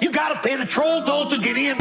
You gotta pay the troll toll to get in.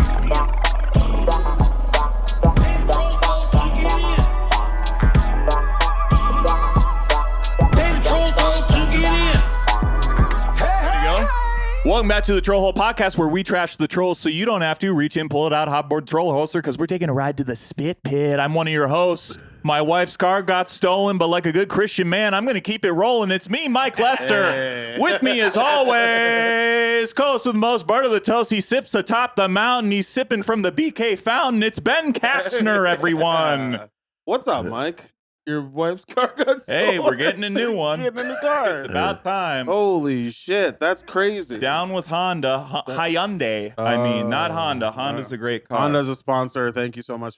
Welcome back to the Troll Hole Podcast, where we trash the trolls so you don't have to. Reach in, pull it out, hotboard troll holster, because we're taking a ride to the spit pit. I'm one of your hosts. My wife's car got stolen, but like a good Christian man, I'm going to keep it rolling. It's me, Mike Lester. Hey. With me, as always, co-host with the most, Bart of the Toast. He sips atop the mountain. He's sipping from the BK fountain. It's Ben Katzner, everyone. What's up, Mike? Your wife's car got stolen. Hey, we're getting a new one. Getting a new car. It's about time. Holy shit, that's crazy. Down with Honda. Hyundai. I mean, not Honda. Honda's a great car. Honda's a sponsor. Thank you so much.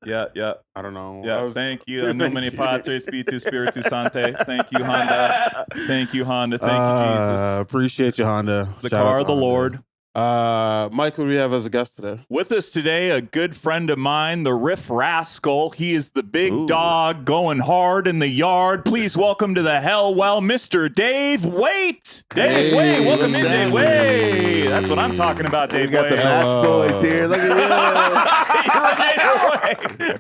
Yeah. I don't know. Yeah, thank you. En nomine Patris, Spiritus, Spiritus Sancti. Thank you, Honda. Thank you, Honda. Thank you, Jesus. Appreciate you, Honda. The car of the Lord. Mike, who do we have as a guest today? With us today, a good friend of mine, the Riff Rascal. He is the big dog going hard in the yard. Please welcome to the hell well, Mr. Dave Waite. Dave Waite, welcome in, Dave Waite. That's what I'm talking about, Dave Waite. We got the Match Boys here. Look at you.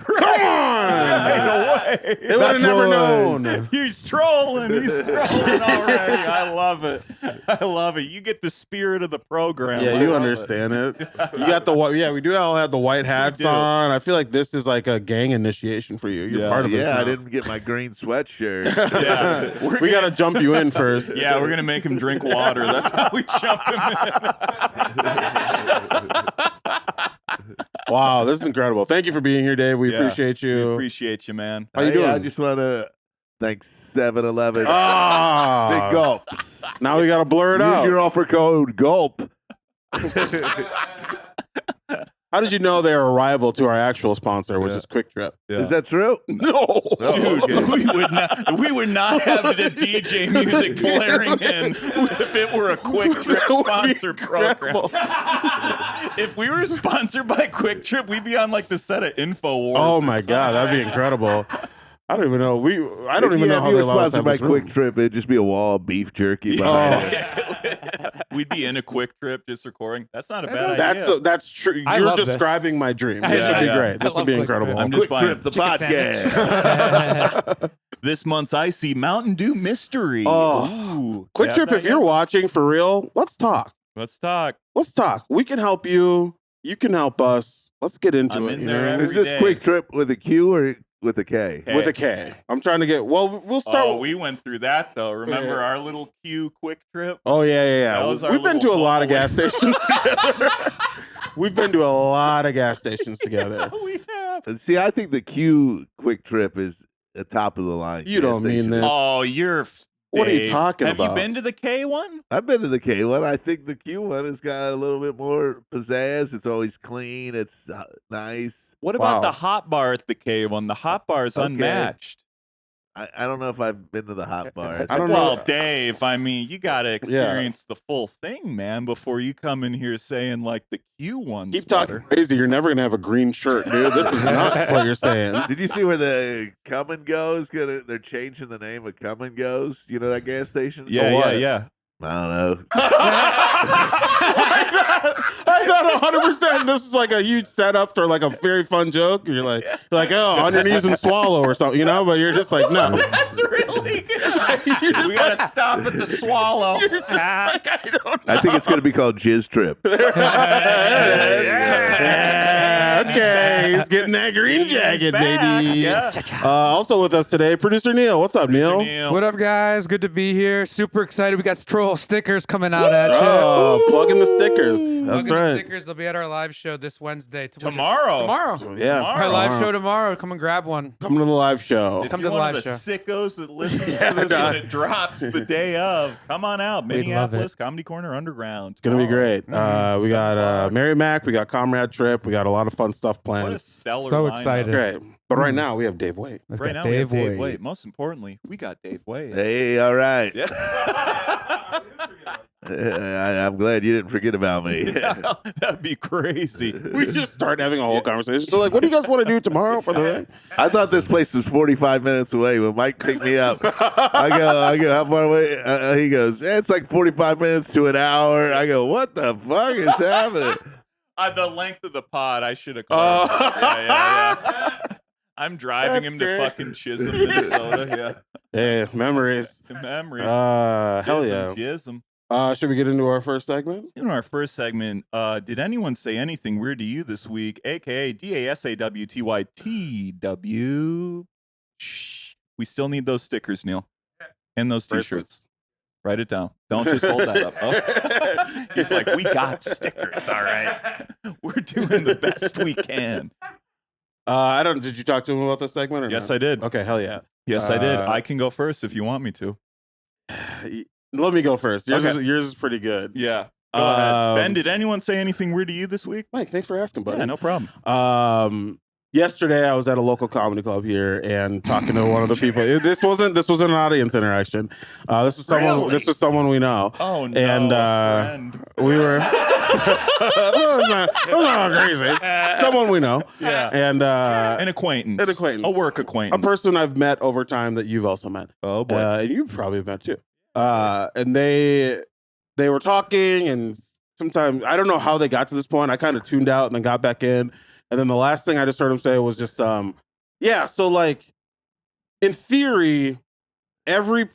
Come on. Right away. They would have never known. He's trolling. Already. I love it. I love it. You get the spirit of the program. Yeah, you understand it. You got the white. Yeah, we do all have the white hats on. I feel like this is like a gang initiation for you. You're part of this. Yeah, now. I didn't get my green sweatshirt. Yeah, we got to jump you in first. Yeah, we're gonna make him drink water. That's how we jump him in. Wow, this is incredible. Thank you for being here, Dave. We appreciate you. We appreciate you, man. How you doing? I just want to thank 7-Eleven. Big gulps. Now we got to blur it out. Use your offer code GULP. How did you know they're a rival to our actual sponsor, which is Quick Trip? Yeah. Is that true? No. Dude, okay. we would not have the DJ music blaring in if it were a Quick Trip sponsor program. If we were sponsored by Quick Trip, we'd be on like the set of InfoWars. Oh my God, that'd be incredible. I don't even know. I don't even know how they were sponsored by Quick Trip. It'd just be a wall of beef jerky. We'd be in a Quick Trip just recording. That's not a bad idea. That's true. You're describing my dream. This would be great. This would be incredible. I'm just Quick Trip, the podcast. This month's Icy Mountain Dew Mystery. Oh, Quick Trip, if you're watching for real, let's talk. Let's talk. We can help you. You can help us. Let's get into it. Is this Quick Trip with a Q or with a K? With a K. I'm trying to get. Well, we'll start. Oh, we went through that though. Remember our little Q Quick Trip? Oh yeah. We've been to a lot of gas stations together. We've been to a lot of gas stations together. We have. See, I think the Q Quick Trip is the top of the line. You don't mean this. Oh, you're. What are you talking about? Have you been to the K one? I've been to the K one. I think the Q one has got a little bit more pizzazz. It's always clean. It's nice. What about the hot bar at the K one? The hot bar is unmatched. I don't know if I've been to the hot bar. I don't know. Well, Dave, I mean, you got to experience the full thing, man, before you come in here saying like the Q one's Keep talking crazy. You're never going to have a green shirt, dude. This is nuts what you're saying. Did you see where the Come and Go's they're changing the name of Come and Go's? You know that gas station? Yeah. I don't know. I thought 100% this was like a huge setup for like a very fun joke. You're like, oh, on your knees and swallow or something, But you're just like, no. That's really good. We got to stop at the swallow. I think it's going to be called Jizz Trip. Okay, he's getting that green jacket, baby. Yeah. Also with us today, producer Neil. What's up, Neil? What up, guys? Good to be here. Super excited. We got Troll stickers coming out at you. Oh, plugging the stickers. That's right. The stickers. They'll be at our live show this Wednesday. Tomorrow. Yeah. Our live show tomorrow. Come and grab one. Come to the live show. Come to the live show. Sickos that listen to this when it drops the day of. Come on out. Minneapolis, Comedy Corner Underground. It's going to be great. We got Mary Mac. We got Comrade Trip. We got a lot of fun stuff planned. What a stellar So lineup. excited. Great. But right now, we have Dave Waite. Right now, we have Dave Waite. Most importantly, we got Dave Waite. Hey, all right. Yeah. I'm glad you didn't forget about me. That'd be crazy. We just start having a whole conversation. So like, what do you guys want to do tomorrow for the day? I thought this place was 45 minutes away. When Mike picked me up, I go, how far away? He goes, it's like 45 minutes to an hour. I go, what the fuck is happening? The length of the pod, I should have called. Yeah. I'm driving him to fucking Chisholm, Minnesota. Yeah, memories. Memories. Hell yeah. Jism. Should we get into our first segment? In our first segment, did anyone say anything weird to you this week? AKA DASAWTYTW. Shh. We still need those stickers, Neil. And those t-shirts. Write it down. Don't just hold that up. Oh. He's like, we got stickers, all right. We're doing the best we can. Did you talk to him about this segment or Yes, not? I did. Okay, hell yeah. Yes, I did. I can go first if you want me to. Let me go first. Yours Okay. is pretty good. Yeah. Go ahead. Ben, did anyone say anything weird to you this week? Mike, thanks for asking, buddy. Yeah, no problem. Yesterday I was at a local comedy club here and talking to one of the people. This wasn't an audience interaction. This was someone. Really? This was someone we know. Oh no! And friend. we were. It was not crazy. Someone we know. Yeah. And An acquaintance. An acquaintance. A work a acquaintance. person I've met over time that you've also met. Oh boy. And you probably have met too. And they were talking, and sometimes I don't know how they got to this point. I kind of tuned out and then got back in. And then the last thing I just heard him say was just, yeah, so like, in theory, every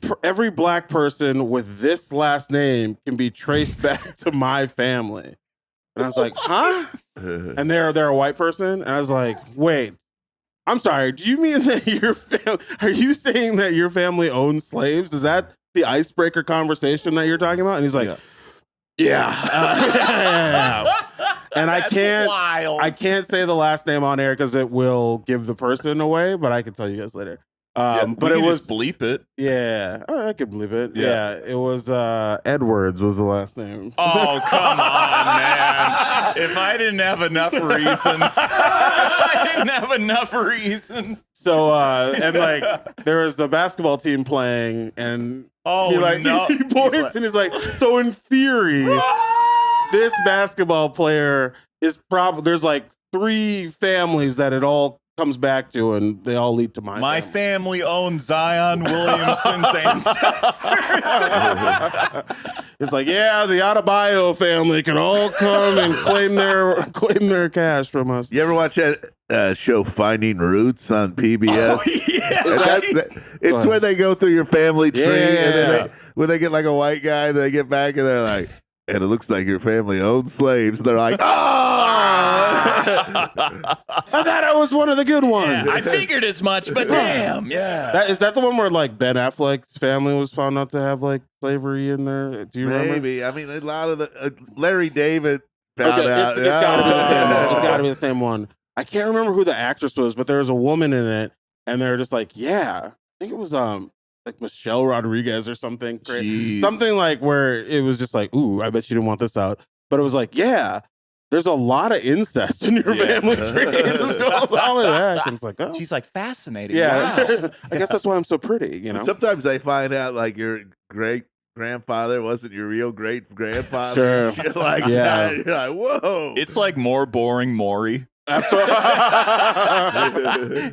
black person with this last name can be traced back to my family. And I was like, huh? And they're a white person? And I was like, wait, I'm sorry, do you mean that are you saying that your family owns slaves? Is that the icebreaker conversation that you're talking about? And he's like, yeah. And I can't say the last name on air because it will give the person away, but I can tell you guys later. But it was just bleep it. Yeah, I could believe it. Yeah. It was Edwards was the last name. Oh, come on, man. If I didn't have enough reasons. So and like there was a basketball team playing, and he points and he's like, so in theory, this basketball player is probably there's like 3 families that it all comes back to, and they all lead to my family owns Zion Williamson's ancestors. It's like, yeah, the Adebayo family can all come and claim their cash from us. You ever watch that show Finding Roots on PBS? Oh, yeah. It's where they go through your family tree, and then Yeah. when they get like a white guy, they get back and they're like, and it looks like your family owns slaves. They're like, I thought I was one of the good ones. Yeah, I figured as much, but damn, yeah. Is that the one where like Ben Affleck's family was found out to have like slavery in there? Do you remember? Maybe. I mean, a lot of the Larry David found Okay, out. it's gotta be the same one. It's gotta be the same one. I can't remember who the actress was, but there was a woman in it, and they were just like, yeah, I think it was like Michelle Rodriguez or something. Jeez. Something like where it was just like, ooh, I bet you didn't want this out. But it was like, yeah, there's a lot of incest in your family tree. It just goes all the way back. And it's like, oh. She's like fascinating. Yeah. Wow. I guess that's why I'm so pretty, you know? Sometimes they find out like your great grandfather wasn't your real great grandfather. Sure. Shit like Yeah. that. You're like, whoa. It's like more boring Maury. Absolutely.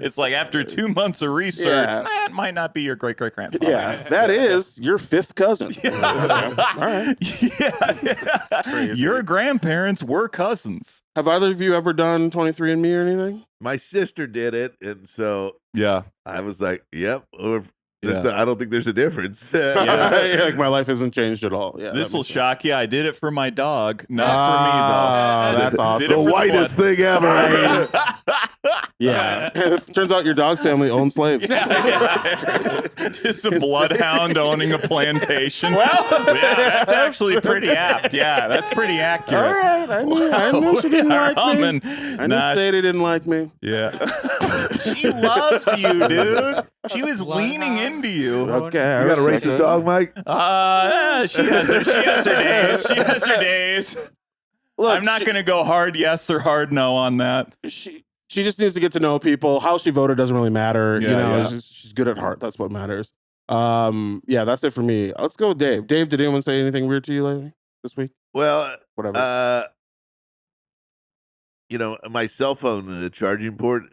It's like after 2 months of research, it might not be your great grandfather. Yeah, that is your 5th cousin. All right. Yeah. Your grandparents were cousins. Have either of you ever done 23andMe or anything? My sister did it, and so Yeah. I was like, yep. Yeah. I don't think there's a difference. Yeah, like my life hasn't changed at all. Yeah, This that will makes sense. shock you. I did it for my dog, not for me, though. That's awesome. Did it The for whitest thing ever. Yeah. Turns out your dog's family owns slaves. Just a bloodhound owning a plantation. Well, yeah, that's actually pretty apt. Yeah, that's pretty accurate. All right. I knew she didn't like me. I knew Sadie didn't like me. Yeah. She loves you, dude. She was leaning into you. Okay. You got a racist dog, Mike? She has her days. She has her days. Look, I'm not going to go hard yes or hard no on that. She just needs to get to know people. How she voted doesn't really matter. Yeah, you know, yeah. she's good at heart. That's what matters. Yeah, that's it for me. Let's go with Dave. Dave, did anyone say anything weird to you lately this week? Well, Whatever. My cell phone, the charging port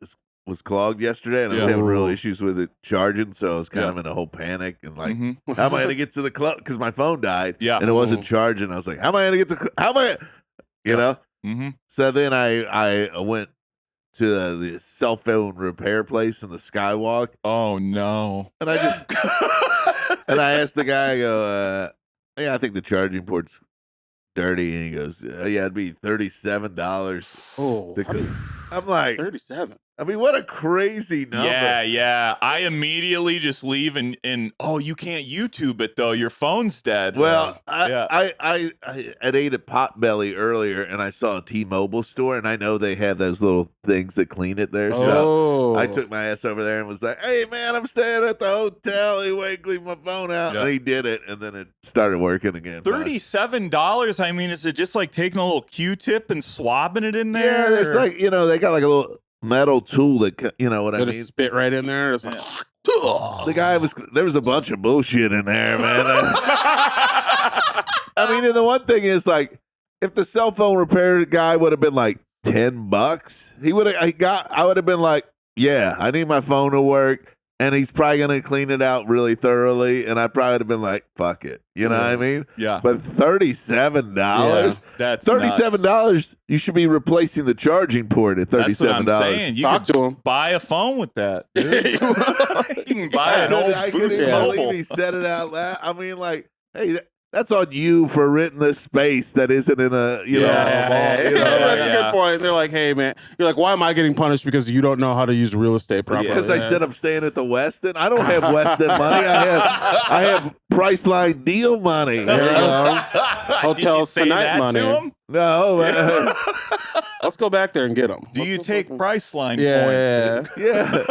was clogged yesterday, and I was Yeah. having real Ooh. issues with it charging, so I was kind Yeah. of in a whole panic and like, Mhm. how am I going to get to the club? Because my phone died, Yeah. and it wasn't charging. I was like, how am I going to get to? How am I? You know. Mhm. So then I went to the cell phone repair place in the Skywalk, Oh no. and I asked the guy, I go, yeah, I think the charging port's dirty, and he goes, yeah, it'd be $37. Oh, I'm like, 37. I mean, what a crazy number. Yeah. I immediately just leave and oh, you can't YouTube it though. Your phone's dead. Well, Yeah. I had ate at Potbelly earlier, and I saw a T-Mobile store, and I know they have those little things that clean it there. So I took my ass over there and was like, "Hey, man, I'm staying at the hotel. He wait, leave my phone out," Yeah. and he did it, and then it started working again. $37. I mean, is it just like taking a little Q-tip and swabbing it in there? Yeah, there's or- like they got like a little metal tool that you know what I They mean. just spit right in there. It's like, The guy there was a bunch of bullshit in there, man. I mean, and the one thing is like, if the cell phone repair guy would have been like $10, I would have been like, yeah, I need my phone to work, and he's probably gonna clean it out really thoroughly, and I probably would have been like, fuck it, you know what I mean? Yeah. But $37, That's $37, you should be replacing the charging port at That's what I'm $37. saying. You talk could to him. buy a phone with that. Dude. You can buy an old I couldn't Boost even Mobile. believe he said it out loud. I mean, like, hey, that's on you for renting this space that isn't in a, mall. You know, That's a Yeah. good point. They're like, hey, man. You're like, why am I getting punished because you don't know how to use real estate properly? Because I said I'm staying at the Westin. I don't have Westin money. I have Priceline deal money. You There you know? go. Hotels Did you say tonight that money. to him? No, Let's go back there and get them. Do you take Priceline Yeah. points? yeah.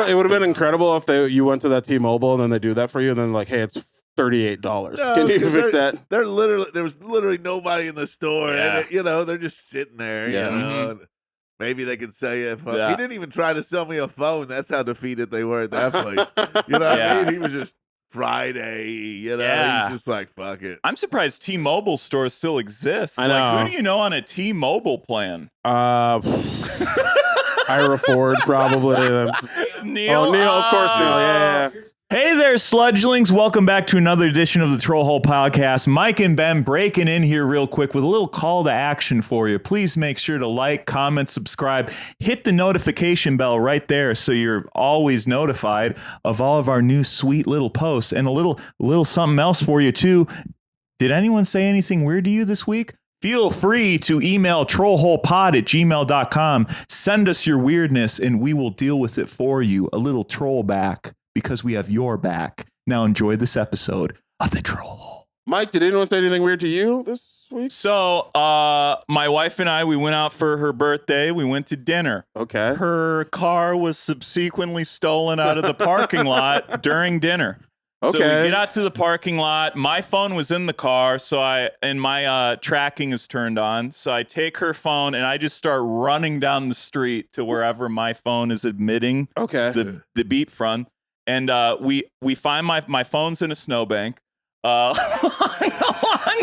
It would have been incredible if you went to that T-Mobile and then they do that for you, and then like, hey, it's $38. No, Can you 'cause fix that? there was literally nobody in the store, and they're just sitting there. Yeah. You know, and maybe they could sell you a phone. Yeah. He didn't even try to sell me a phone. That's how defeated they were at that place. You know what I mean? He was just Friday. You know, Yeah. he's just like, fuck it. I'm surprised T-Mobile stores still exist. I Like, know. who do you know on a T-Mobile plan? Ira Ford, probably. Neil. Oh, Neil, of course, Neil. Yeah. Hey there, sludgelings. Welcome back to another edition of the Trollhole Podcast. Mike and Ben breaking in here real quick with a little call to action for you. Please make sure to like, comment, subscribe, hit the notification bell right there so you're always notified of all of our new sweet little posts, and a little something else for you too. Did anyone say anything weird to you this week? Feel free to email trollholepod@gmail.com. Send us your weirdness and we will deal with it for you. A little troll back, because we have your back. Now enjoy this episode of The Troll. Mike, did anyone say anything weird to you this week? So, my wife and I, we went out for her birthday. We went to dinner. Okay. Her car was subsequently stolen out of the parking lot during dinner. So we Okay. get out to the parking lot. My phone was in the car, and my tracking is turned on. So I take her phone and I just start running down the street to wherever my phone is emitting Okay. the beep from. And we find my phone's in a snowbank. Along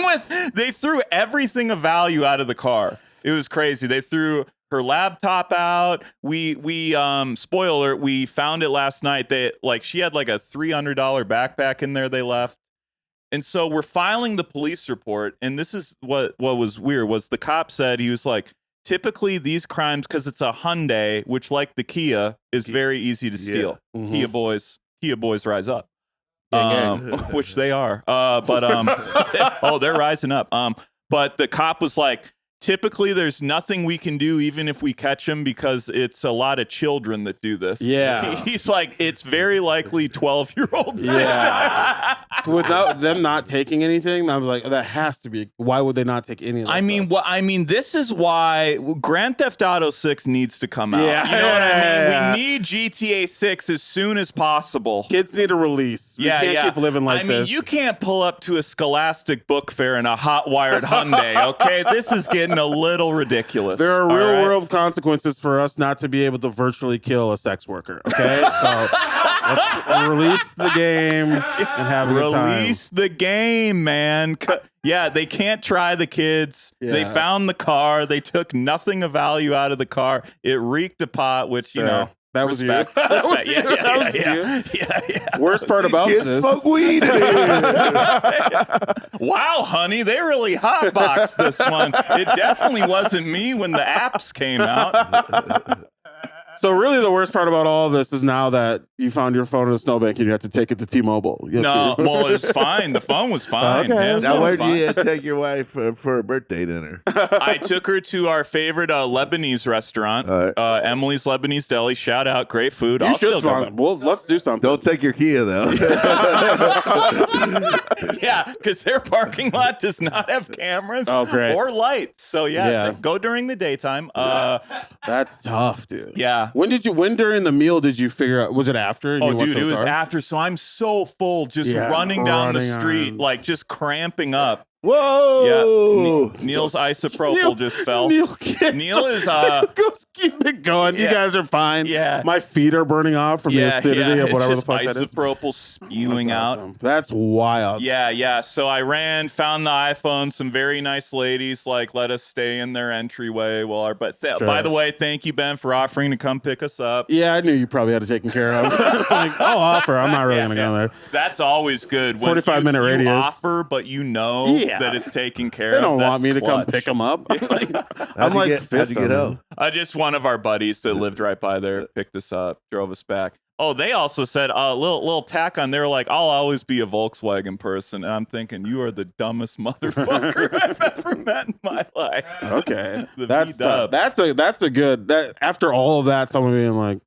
with, they threw everything of value out of the car. It was crazy. They threw her laptop out. We spoiler, we found it last night. She had like a $300 backpack in there they left. And so we're filing the police report. And this is what was weird was the cop said, he was like, typically these crimes, because it's a Hyundai, which like the Kia is very easy to steal. Mhm. Kia boys rise up. Gang, gang. Which they are. They're rising up. But the cop was like, typically there's nothing we can do even if we catch them because it's a lot of children that do this. Yeah. He's like, it's very likely 12-year-olds. Yeah. Without them not taking anything, I was like, that has to be. Why would they not take any of that I mean, this is why Grand Theft Auto 6 needs to come out. Yeah. You know what I Yeah. mean? We need GTA 6 as soon as possible. Kids need a release. We can't keep living like I mean, this. you can't pull up to a Scholastic book fair in a hot-wired Hyundai, okay? This is getting a little ridiculous. There are all real right? world consequences for us not to be able to virtually kill a sex worker. Okay, so Let's release the game and have a good time. Release the game, man. Yeah, they can't try the kids. Yeah. They found the car. They took nothing of value out of the car. It reeked a pot, which, you know. That was you. Respect. That was Yeah, you. yeah, That was yeah, you. yeah. Worst part about Kids this. smoke weed. Wow, honey, they really hotboxed this one. It definitely wasn't me when the apps came out. So really, the worst part about all of this is now that you found your phone in a snowbank and you have to take it to T-Mobile. No, well, it was fine. The phone was fine. Okay. Man. Now, where where did you take your wife for a birthday dinner? I took her to our favorite Lebanese restaurant, All right. Emily's Lebanese Deli. Shout out, great food. You I'll should still go sponsor. Well, let's do something. Don't take your Kia though. back. Yeah, because their parking lot does not have cameras great. or lights. So Yeah. go during the daytime. That's tough, dude. Yeah. When during the meal did you figure out? Was it after? and Oh, you went dude, to it the was car? after. So I'm so full, just Yeah, running down the running street, on. like just cramping up. Whoa! Yeah. Neil's isopropyl just fell. Neil, gets Neil the- is Goes, keep it going. You Yeah. guys are fine. Yeah. My feet are burning off from the acidity of it's whatever the just fuck that is. isopropyl spewing That's out. awesome. That's wild. Yeah. So I ran, found the iPhone. Some very nice ladies let us stay in their entryway. By the way, thank you, Ben, for offering to come pick us up. Yeah, I knew you probably had it taken care of. It's like, I'll offer. I'm not really going to go there. That's always good. When 45-minute you radius. offer, but you know that it's taken care They of. don't That's want me to come clutch. pick them up. I'm How'd you like, get fifth on home? Just one of our buddies that lived right by there picked us up, drove us back. Oh, they also said a little tack on. They were like, "I'll always be a Volkswagen person," and I'm thinking, you are the dumbest motherfucker I've ever met in my life. Okay, The that's tough. V-dub. That's a good. That after all of that, someone being like,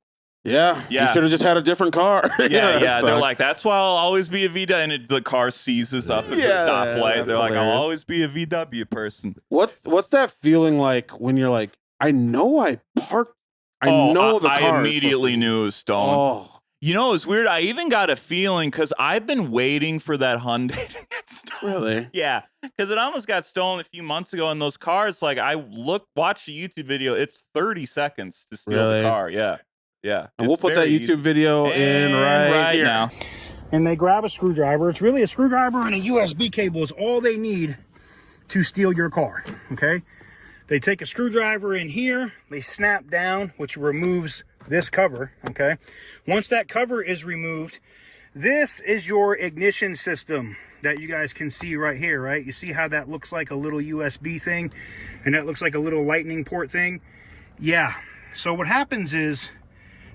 "Yeah, you Yeah. should have just had a different car." Yeah. that They're sucks. like, "That's why I'll always be a VW," and the car seizes up at Yeah, the stoplight. that's They're like, "I'll hilarious. always be a VW person." What's that feeling like when you're like, I know I parked. I know the car. I immediately knew it was stolen. Oh, You know, it's weird. I even got a feeling because I've been waiting for that Hyundai to get stolen. really? Yeah, because it almost got stolen a few months ago, and those cars, watched a YouTube video. It's 30 seconds to steal Really? the car. Yeah. And we'll put that YouTube video in right here. now. And they grab a screwdriver. It's really a screwdriver and a USB cable is all they need to steal your car, okay? They take a screwdriver in here, they snap down, which removes this cover, okay? Once that cover is removed, this is your ignition system that you guys can see right here, right? You see how that looks like a little USB thing and that looks like a little lightning port thing? Yeah. So what happens is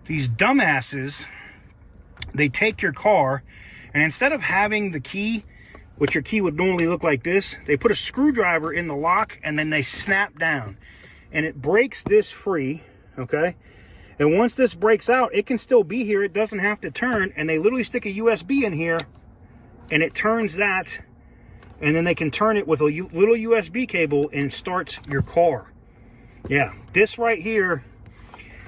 these dumbasses, they take your car and instead of having the key, which your key would normally look like this, they put a screwdriver in the lock and then they snap down and it breaks this free, okay? And once this breaks out, it can still be here. It doesn't have to turn. And they literally stick a USB in here and it turns that. And then they can turn it with a little USB cable and starts your car. Yeah, this right here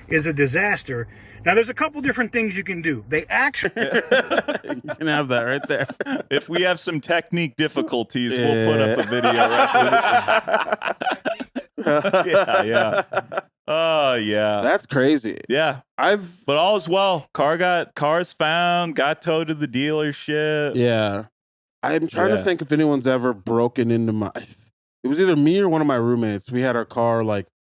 is a disaster. Now, there's a couple different things you can do. They actually... You can have that right there. If we have some technique difficulties, we'll put up a video right there. Yeah. Oh, yeah. That's crazy. Yeah. But all's well. Cars found, got towed to the dealership. Yeah. I'm trying to think if anyone's ever broken into my... It was either me or one of my roommates. We had our car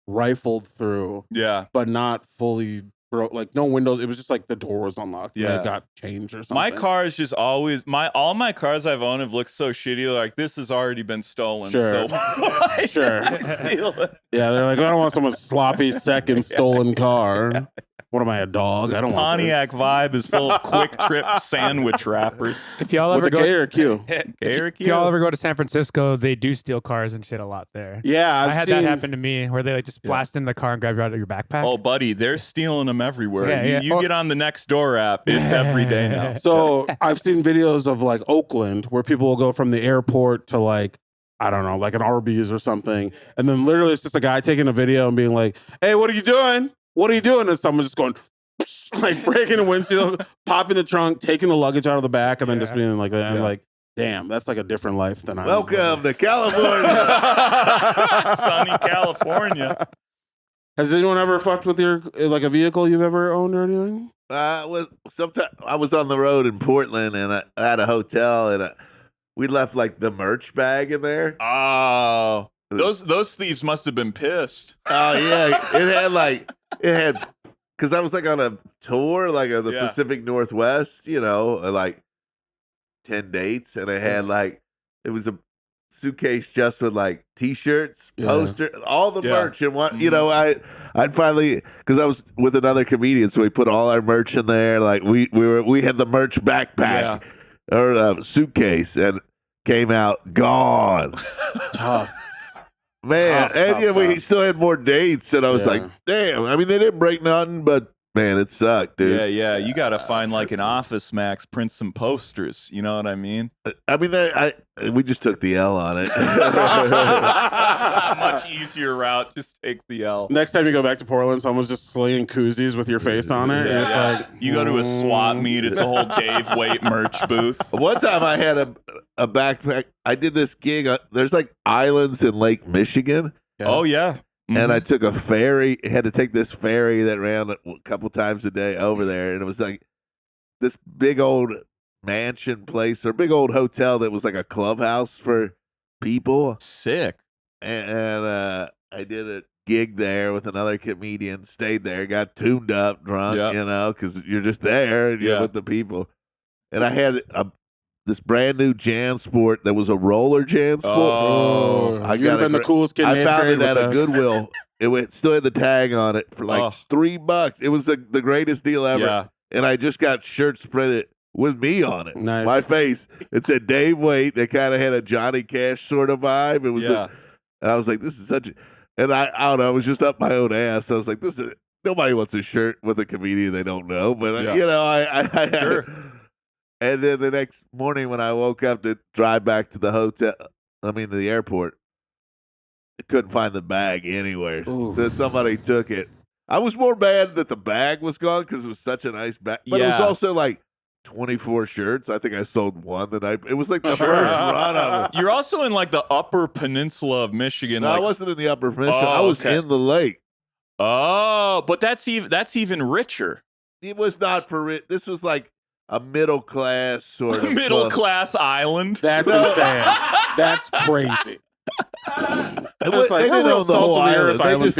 rifled through. Yeah. But not fully broke. No windows. It was just the door was unlocked. Yeah. And it got changed or something. My car is just always all my cars I've owned have looked so shitty. This has already been stolen. Sure. So why Sure. did I steal it? Yeah, they're like, I don't want someone's sloppy second stolen car. What am I, a dog? I don't want this. Pontiac vibe is full of Quick Trip sandwich wrappers. If y'all With ever a go, K or a Q? Eric, if y'all ever go to San Francisco, they do steal cars and shit a lot there. Yeah, I had that happen to me where they just blast in the car and grab you out of your backpack. Oh, buddy, they're stealing them everywhere. Yeah, You get on the next door app, it's every day now. So I've seen videos of Oakland where people will go from the airport to I don't know, an Arby's or something. And then literally it's just a guy taking a video and being like, hey, what are you doing? What are you doing? And someone just going, breaking the windshield, popping the trunk, taking the luggage out of the back, and then just being damn, that's a different life than I Welcome to California. Sunny California. Has anyone ever fucked with your like a vehicle you've ever owned or anything? Sometimes I was on the road in Portland and I had a hotel and we left like the merch bag in there. Oh, those thieves must have been pissed. Oh yeah, it had because I was like on a tour like of the Pacific Northwest, like 10 dates, and I had like it was a suitcase just with like t-shirts, poster, all the merch, and what I'd finally, because I was with another comedian, so we put all our merch in there. Like we had the merch backpack or suitcase, and came out gone. Tough. Man, we still had more dates, and I was like, damn. I mean, they didn't break nothing, but man, it sucked, dude. Yeah. You got to find like an Office Max, print some posters. You know what I mean? I mean, we just took the L on it. Much easier route. Just take the L. Next time you go back to Portland, someone's just slinging koozies with your face on it. And it's like you go to a swap meet. It's a whole Dave Waite merch booth. One time I had a backpack. I did this gig. There's like islands in Lake Michigan. Oh yeah. Mm-hmm. And I took a ferry, had to take this ferry that ran a couple times a day over there. And it was like this big old mansion place or big old hotel that was like a clubhouse for people. Sick. And I did a gig there with another comedian, stayed there, got tuned up, drunk, because you're just there and you're with the people. And I had this brand new JanSport that was a roller JanSport. Oh, I you've been the coolest kid. I found it at a Goodwill. Still had the tag on it for like $3. It was the greatest deal ever. Yeah. And I just got shirts printed with me on it. Nice. My face. It said Dave Waite. They kind of had a Johnny Cash sort of vibe. It was, and I was like, this is such a, and I don't know, I was just up my own ass. I was like, this is, nobody wants a shirt with a comedian they don't know. But, I Sure. And then the next morning when I woke up to drive back to to the airport, I couldn't find the bag anywhere. Ooh. So somebody took it. I was more mad that the bag was gone because it was such a nice bag. But it was also like 24 shirts. I think I sold one the night. It was like the first run of it. You're also in like the upper peninsula of Michigan. No, I wasn't in the upper peninsula. I was in the lake. Oh, but that's even richer. It was not for it. This was like a middle class sort of middle class island. That's insane. That's crazy. They didn't own the whole island. They just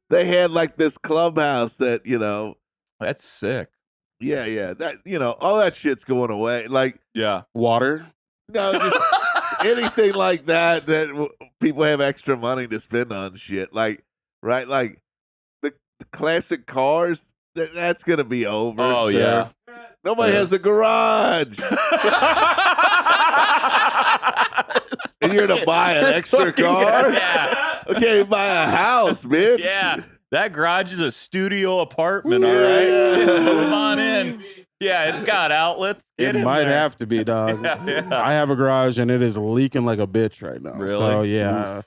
they had like this clubhouse that That's sick. Yeah. That all that shit's going away. Like water. No, just anything like that people have extra money to spend on shit. Like like the classic cars. That's gonna be over. Oh yeah. Nobody has a garage. And you're to buy an extra car? Yeah. Okay, buy a house, bitch. Yeah. That garage is a studio apartment, all right? Move on in. Yeah, it's got outlets. It might have to be, dog. I have a garage and it is leaking like a bitch right now. Really? So yeah.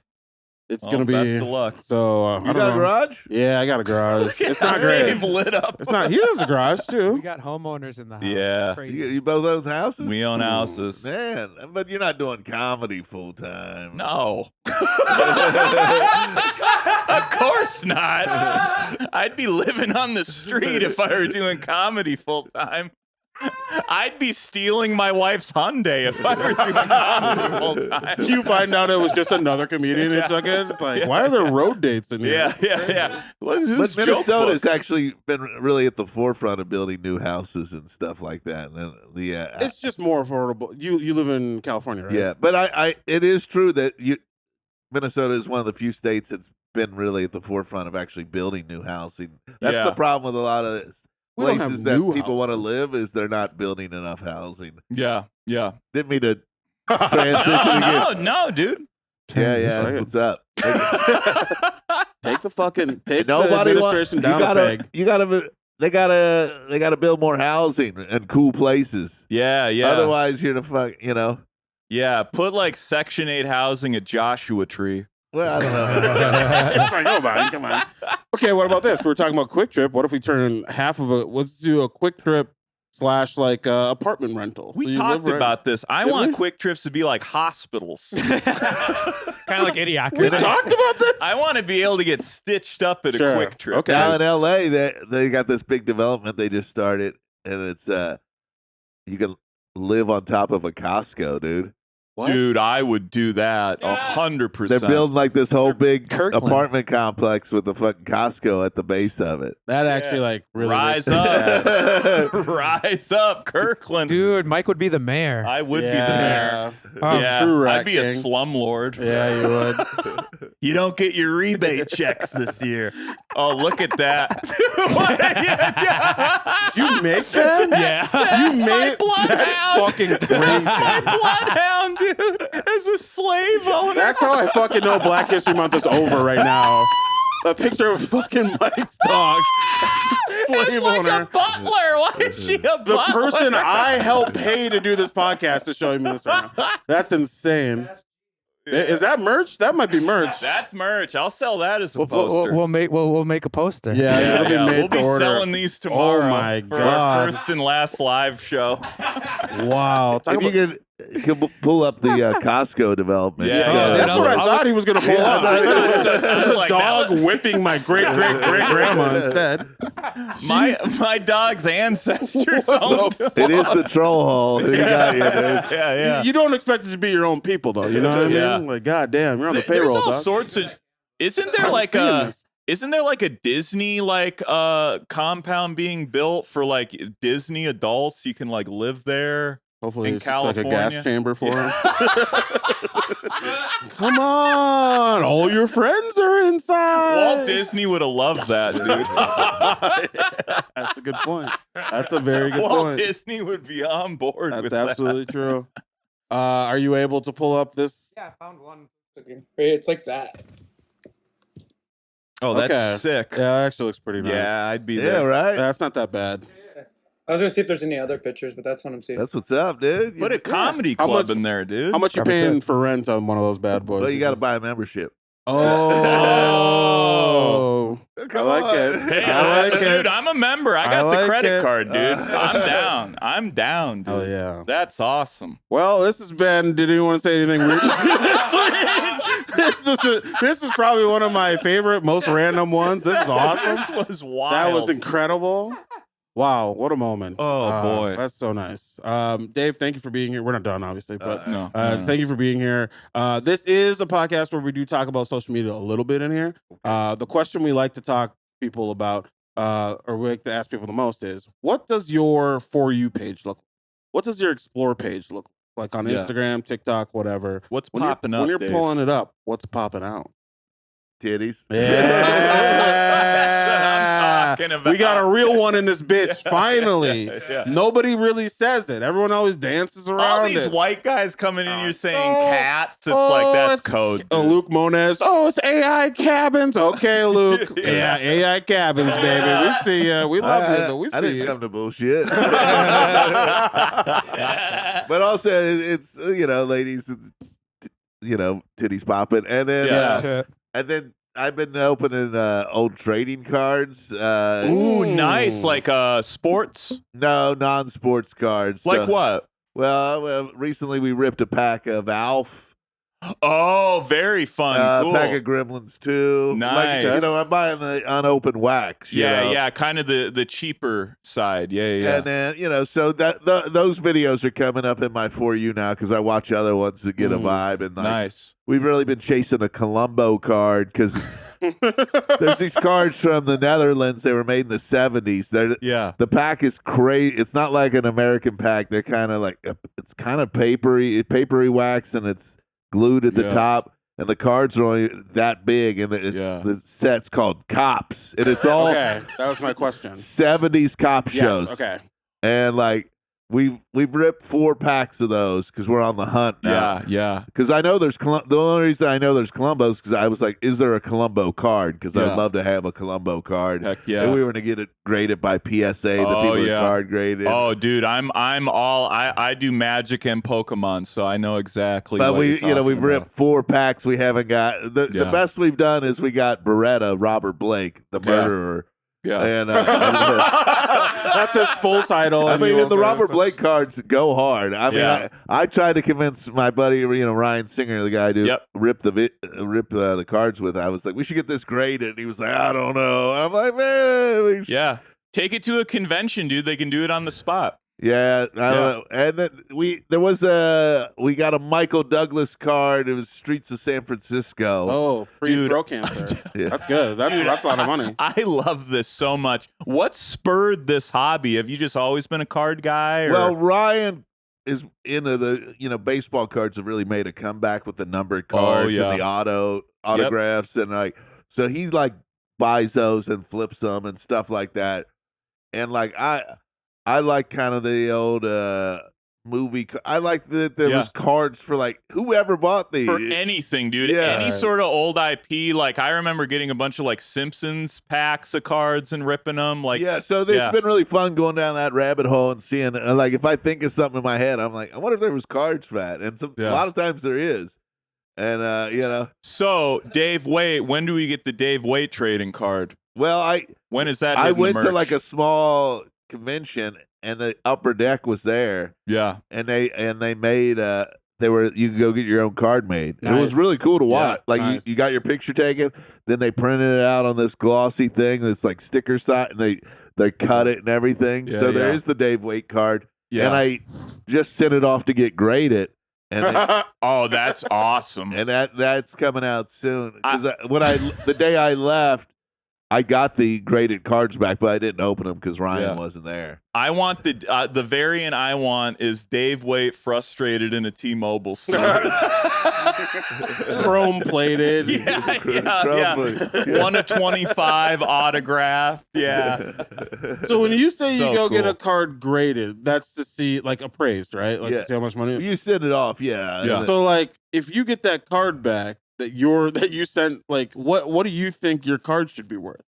It's gonna be best of luck. So you got a garage? Yeah, I got a garage. It's not great. Dave lit up. It's not. He has a garage We too. got homeowners in the house. Yeah. Crazy. You both own houses? We own houses. Man, but you're not doing comedy full time. No. Of course not. I'd be living on the street if I were doing comedy full time. I'd be stealing my wife's Hyundai if I were doing comedy full time. You find out it was just another comedian who took it. It's like, why are there road dates in here? Yeah. What is But this joke Minnesota's book? actually been really at the forefront of building new houses and stuff like that. And It's just more affordable. You live in California, right? yeah, but it is true that Minnesota is one of the few states that's been really at the forefront of actually building new housing. That's the problem with a lot of this. We don't Places have that new people want to houses. live is they're not building enough housing. Yeah. Didn't mean to transition again. No, dude. Yeah, that's what's up. Take the fucking take Nobody the administration down a peg. They gotta build more housing and cool places. Yeah. Otherwise, you're the fuck. Yeah, put like Section 8 housing at Joshua Tree. Well, I don't know. It's like, oh, come on. Okay, what about this? We were talking about Quick Trip. What if we turn half of let's do a Quick Trip slash like apartment rental. We So you talked live right- about this. I Did want we? quick trips to be like hospitals. Kind of like We Idiocracy. talked about this. I want to be able to get stitched up at a Sure. quick trip. Okay. Now in LA, they got this big development they just started, and it's you can live on top of a Costco, dude. What? Dude, I would do that 100%. They're building like this whole big Kirkland. apartment complex with the fucking Costco at the base of it. That actually like really Rise makes me sad. up. Rise up, Kirkland. Dude, Mike would be the mayor. I would be the mayor. Oh, Yeah, true, I'd be a King. slumlord. Yeah, you would. You don't get your rebate checks this year. Oh, look at that. Did you make that? Yeah. You made that's fucking crazy. My bloodhound, dude, as a slave owner. That's how I fucking know Black History Month is over right now. A picture of fucking Mike's dog. Slave It's like owner. a butler. Why is she a butler? The person I helped pay to do this podcast is showing me this right now. That's insane. Is that merch? That might be merch. That's merch. I'll sell that as a We'll poster. we'll make a poster. Yeah, it'll be made we'll to be order. selling these tomorrow. Oh my for God. our first and last live show. Wow. Talk If you about- could pull up the Costco development. Yeah, Oh, yeah, that's what I thought he was going to pull up. I was There's a like, dog that whipping my great-great-great-grandma instead. My dog's ancestors owned. It is the troll hole. You got you, dude. Yeah. You don't expect it to be your own people, though. You know what I mean? Yeah. Like, goddamn, you're on the There's payroll, all dog. sorts of. Isn't there I'm like seeing a? this. Isn't there like a Disney compound being built for like Disney adults? You can like live there. Hopefully, in it's just like a California? gas chamber for him. Come on, all your friends are inside. Walt Disney would have loved that, dude. That's a good point. That's a very good Walt point. Disney would be on board with That's absolutely true. Are you able to pull up this? Yeah, I found one. It's like that. that. Oh, that's Okay. sick. Yeah, that actually looks pretty nice. Yeah, I'd be Yeah, there. right. That's not that bad. I was gonna see if there's any other pictures, but that's what I'm seeing. That's what's up, dude. Put a comedy How club much- in there, dude. How much you Probably paying could. for rent on one of those bad boys? Well, you got to buy a membership. Oh, I Come like on. it. Hey, I like dude, it. I'm a member. I got like the credit it. card, dude. I'm down. I'm down, dude. Hell yeah. That's awesome. Well, this has been. Did anyone say anything weird? This is probably one of my favorite, most random ones. This is awesome. This was wild. That was incredible. Wow, what a moment. Oh, boy. That's so nice. Dave, thank you for being here. We're not done, obviously, but No. thank you for being here. This is a podcast where we do talk about social media a little bit in here. The question we like to talk people about, or we like to ask people the most is, what does your For You page look like? What does your Explore page look like on Yeah. Instagram, TikTok, whatever? What's When you're- popping up, When you're Dave? pulling it up, what's popping out? Titties. That's what I'm talking about. We got a real one in this bitch, finally. Yeah. Nobody really says it. Everyone always dances around All these it. white guys coming in, you're saying Oh, cats. It's like, that's it's- code. Luke Moniz. Oh, it's AI cabins. Okay, Luke. Yeah, AI cabins, baby. We see you. We love you, but we I see didn't you. come to bullshit. But also, it's ladies, titties popping, and then Yeah. and then I've been opening old trading cards. Ooh, nice. Like sports? No, non-sports cards. Like So- what? Well, recently we ripped a pack of Alf. Oh, very fun. Cool. Pack of Gremlins too. Nice. Like, I'm buying the unopened wax. you know? Yeah, kind of the cheaper side. Yeah. And then so that those videos are coming up in my For You now because I watch other ones to get a vibe. And like, Nice. we've really been chasing a Columbo card because there's these cards from the Netherlands. They were made in the 70s. Yeah. The pack is crazy. It's not like an American pack. They're kind of like it's kind of papery wax, and it's glued at the Yeah. top, and the cards are only that big, and the set's called Cops, and it's all Okay, that was my question. 70s cop Yes, shows. okay. And like we've ripped 4 packs of those because we're on the hunt now. Yeah. Because I know there's the only reason I know there's Columbos because I was like, is there a Columbo card? Because Yeah. I'd love to have a Columbo card. Heck yeah. And we were gonna get it graded by PSA. The Oh, people that yeah. card graded. Oh, dude, I'm all I do Magic and Pokemon, so I know exactly. But what we've you're talking ripped about. 4 packs. We haven't got the Yeah. best we've done is we got Robert Blake, the Yeah. murderer. Yeah. And That's his full title. I and mean, you and the won't Robert say Blake cards go hard. I mean, Yeah. I tried to convince my buddy, Ryan Singer, the guy to Yep. rip the cards with. I was like, we should get this graded. And he was like, I don't know. And I'm like, man, Yeah. Take it to a convention, dude. They can do it on the spot. yeah, I don't know. And then we got a Michael Douglas card. It was Streets of San Francisco. Oh, Dude. pre-throat cancer. Yeah. That's good. That's a lot of money. I love this so much. What spurred this hobby? Have you just always been a card guy? Or? Well, Ryan is into the baseball cards have really made a comeback with the numbered cards yeah. and the autographs and like so he like buys those and flips them and stuff like that. And like I like kind of the old movie. I like that there was cards for like whoever bought these for anything, dude. Yeah. Any sort of old IP. Like I remember getting a bunch of like Simpsons packs of cards and ripping them. Like yeah, so it's been really fun going down that rabbit hole and seeing like if I think of something in my head, I'm like, I wonder if there was cards for that. And a lot of times there is. And So Dave Waite, when do we get the Dave Waite trading card? Well, when is that? I hitting the went to merch? like a small convention and the upper deck was there. Yeah. And they made you could go get your own card made. Nice. It was really cool to watch. Yeah, like nice. you got your picture taken, then they printed it out on this glossy thing that's like sticker side and they cut it and everything. Yeah, so there yeah. is the Dave Waite card. Yeah. And I just sent it off to get graded. And Oh, that's awesome. and that's coming out soon. Because the day I left, I got the graded cards back, but I didn't open them because Ryan wasn't there. I want the variant I want is Dave Waite frustrated in a T-Mobile store. Chrome plated. Yeah. 1 of 25 autograph. Yeah. So when you say you So go get cool. a card graded, that's to see like appraised, right? Like to see how much money. You send it off, yeah. So like if you get that card back that you sent, like what do you think your card should be worth?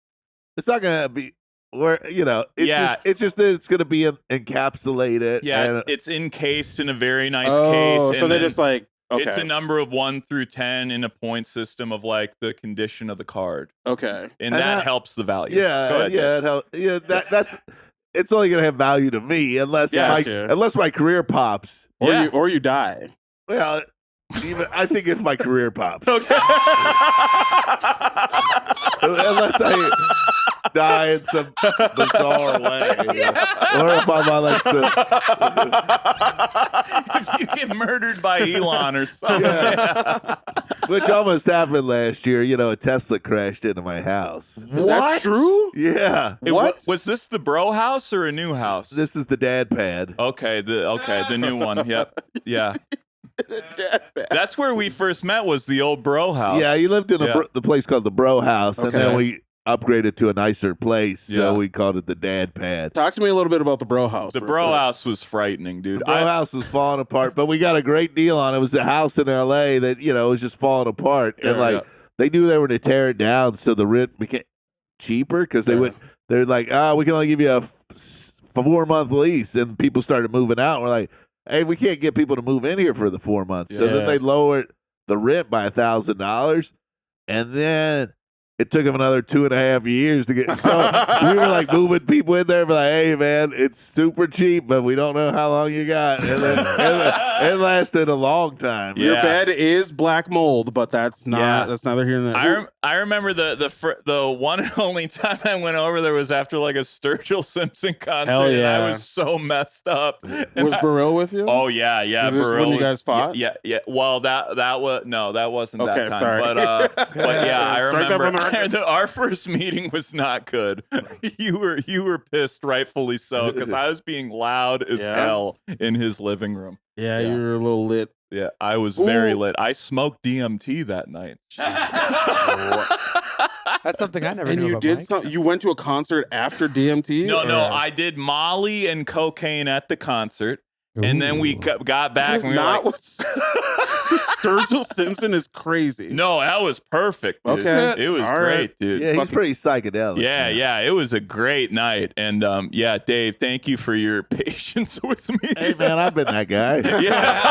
It's not gonna be where it's just that it's gonna be encapsulated. Yeah, and, it's encased in a very nice Oh, case. so and they then just like it's a number of 1 through 10 in a point system of like the condition of the card, okay, and And that that- helps the value. yeah, Go ahead, Dave. that's it's only gonna have value to me unless my career pops. or you die. Well, even I think if my career pops, Okay. unless I die in some bizarre way, or if I'm on like some. If you get murdered by Elon or something. Yeah. Which almost happened last year. A Tesla crashed into my house. Is that true? Yeah. Was this the bro house or a new house? This is the dad pad. Okay, the new one. Yep. Yeah. That's where we first met, was the old bro house. Yeah, he lived in the place called the Bro House, and then Okay. we upgraded to a nicer place, Yeah. so we called it the dad pad. Talk to me a little bit about the bro house. The real bro quick. house was frightening, dude. The Bro House was falling apart, but we got a great deal on it. It was a house in L.A. that, was just falling apart. And, they knew they were to tear it down, so the rent became cheaper because they're like, we can only give you a 4-month lease. And people started moving out. We're like, hey, we can't get people to move in here for the 4 months. So then they lowered the rent by $1,000. And then it took them another 2.5 years to get. So we were like moving people in there, but like, hey, man, it's super cheap, but we don't know how long you got. And then it lasted a long time. Your Yeah. bed is black mold, but that's not. That's neither here nor there. I remember the one and only time I went over there was after like a Sturgill Simpson concert. Hell And yeah. I was so messed up. Was Burrell with you? Oh yeah. Is this Burrell when you was- guys fought? Yeah. Well, that was no, that wasn't Okay, that time. sorry. But yeah, I Strike that from the remember record. our first meeting was not good. You were pissed, rightfully so, because I was being loud as Yeah. hell in his living room. Yeah, you were a little lit. Yeah, I was very Ooh. lit. I smoked DMT that night. That's something I never And knew you about did Mike. something. You went to a concert after DMT? No, or- I did Molly and cocaine at the concert, And then we got back That is and we were not like, what's Sturgill Simpson is crazy. no, that was perfect. Dude. Okay. It was All great, right. dude. Yeah, he's pretty psychedelic. Yeah, man. yeah, it was a great night, and yeah, Dave, thank you for your patience with me. Hey, man, I've been that guy. Yeah,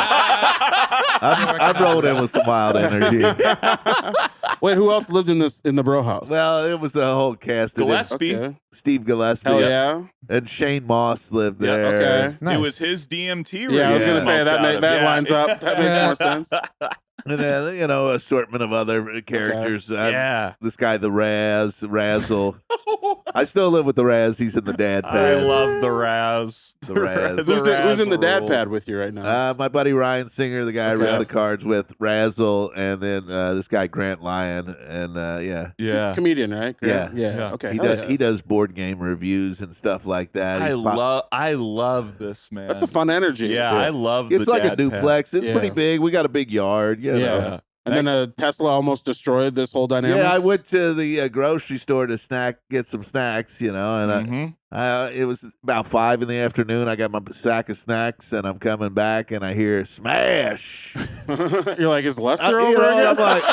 I've rolled in with some wild energy. Wait, who else lived in the bro house? Well, it was a whole cast. Of Gillespie. Okay. Steve Gillespie. Hell yeah. And Shane Moss lived Yeah, there. Okay. Nice. It was his DMT. Yeah, I was gonna Yeah. say that lines up. That makes more sense. And then, assortment of other characters. Yeah, This guy, the Razzle. I still live with the Raz. He's in the dad I pad. love the Raz. The Raz. Who's in the dad rules. pad with you right now? My buddy Ryan Singer, the guy I Okay. ran the cards with, Razzle, and then this guy Grant Lyon, and yeah. Yeah, Comedian, right? Yeah. Yeah. Okay. He does board game reviews and stuff like that. I He's love this man. That's a fun energy. Yeah, I love. It's the like a dad duplex. It's Yeah. pretty big. We got a big yard. You know. Yeah. And then a Tesla almost destroyed this whole dynamic. Yeah, I went to the grocery store to get some snacks, and Mhm. it was about 5 in the afternoon. I got my sack of snacks, and I'm coming back, and I hear smash. You're like, is Lester You over know, again? and I'm like,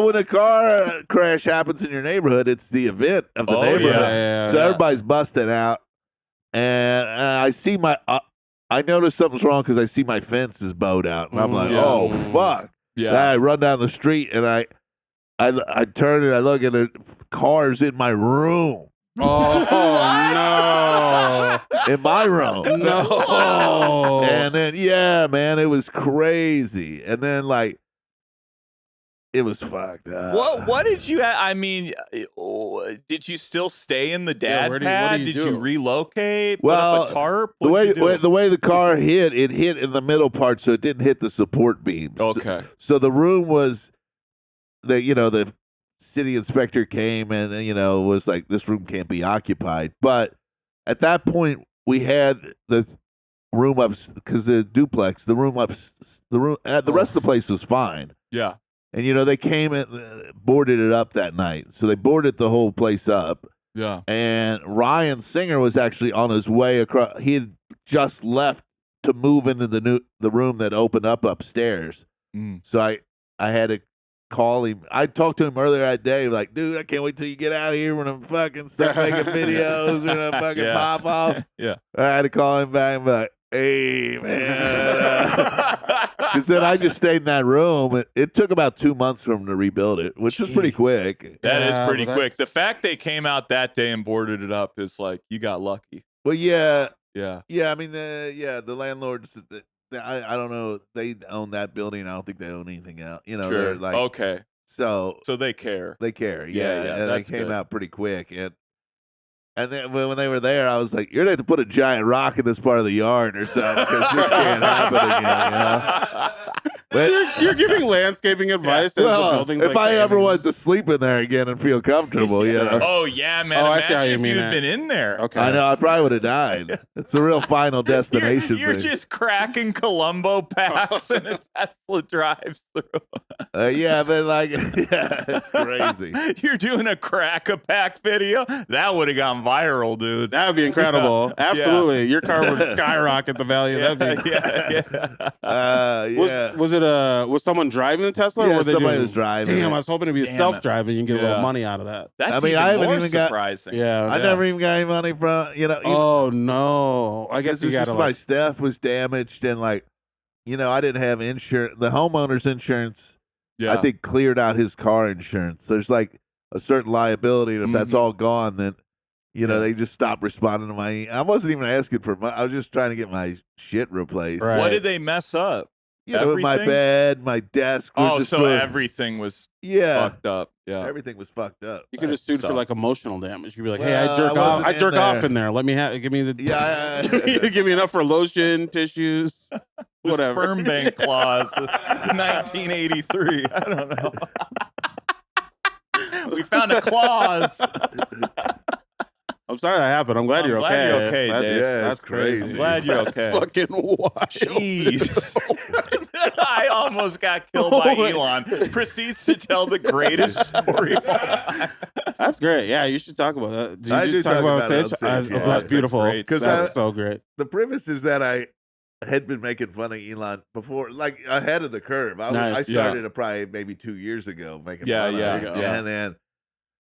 when a car crash happens in your neighborhood, it's the event of the Oh, neighborhood. yeah. So everybody's busting out, and I see I notice something's wrong because I see my fence is bowed out, and I'm like, Yeah. oh fuck! Yeah. I run down the street, and I turn and I look at the cars in my room, Oh in my room. no! No. And then yeah, man, it was crazy, and then it was fucked up. What did you? I mean, did you still stay in the dad what do pad? you Did do? you relocate? Well, put up a tarp? The What'd you do? way the car hit in the middle part, so it didn't hit the support beams. Okay. So the room was the city inspector came and was like, this room can't be occupied. But at that point, we had the room up because the duplex, the rest of the place was fine. Yeah. And they came and boarded it up that night. So they boarded the whole place up. Yeah. And Ryan Singer was actually on his way across. He had just left to move into the room that opened up upstairs. Mm. So I had to call him. I talked to him earlier that day, like, dude, I can't wait till you get out of here when I'm fucking start making videos and I fucking Yeah. pop off. Yeah. I had to call him back and be like, hey, man. Because then I just stayed in that room. It took about 2 months for him to rebuild it, which was pretty quick. That is Yeah, pretty but quick. that's- The fact they came out that day and boarded it up is like, you got lucky. But yeah, Yeah. I mean, the landlords, I don't know. They own that building. I don't think they own anything else. Sure. They're like, Okay. so So they care. they care. Yeah, Yeah, and they that's came good. out pretty quick. And then when they were there, I was like, you're going to have to put a giant rock in this part of the yard or something because this can't happen again. But, You're giving landscaping advice as the well, building's if I ever wanted to sleep in there again and feel comfortable, Oh yeah, man. Oh, I see Imagine how you if mean you'd it. been in there. Okay. I know I probably would have died. It's a real final destination You're thing. just cracking Columbo packs and a Tesla drives through. Yeah, but yeah, it's crazy. You're doing a crack-a-pack video? That would have gone viral, dude. That would be incredible. Absolutely. Your car would skyrocket the value. Yeah, That'd be yeah. Was someone driving the Tesla? Yeah, or were they somebody doing- was driving Damn, it. I was hoping to be Damn it. self-driving. You can get a little Yeah. money out of that. That's I mean, even I haven't more even got- surprising. Yeah. I never even got any money from Oh no! I guess Because you it's got just to my stuff was damaged and I didn't have insurance. The homeowner's insurance, Yeah. I think, cleared out his car insurance. There's a certain liability, and if that's Mhm. all gone, then Yeah. they just stopped responding to my. I wasn't even asking for money. I was just trying to get my shit replaced. Right. What did they mess up? My Everything? bed, my desk. Were Oh, so destroyed. everything was yeah, fucked up. Yeah. everything was fucked up. You could have That sued for sucks. emotional damage. You'd be like, Well, "Hey, I jerk off. wasn't I in jerk off there. in there. Let me give me the Yeah, give me enough for lotion, tissues, The whatever." sperm bank clause, 1983. I don't know. We found a clause. I'm sorry that happened. I'm glad I'm you're glad okay. you're okay, That's, Dave. Yeah, that's it's crazy. crazy. I'm glad you're That's okay. fucking wild. Jeez. I almost got killed by Elon. Proceeds to tell the greatest story of all time. That's great. Yeah, you should talk about that. Did I you do talk talk about about it it on stage? on stage, yeah. That's beautiful. Great Because stuff. that's so great. The premise is that I had been making fun of Elon before, like ahead of the curve. I Nice, started it probably maybe 2 years ago making Yeah, fun yeah, of him. yeah.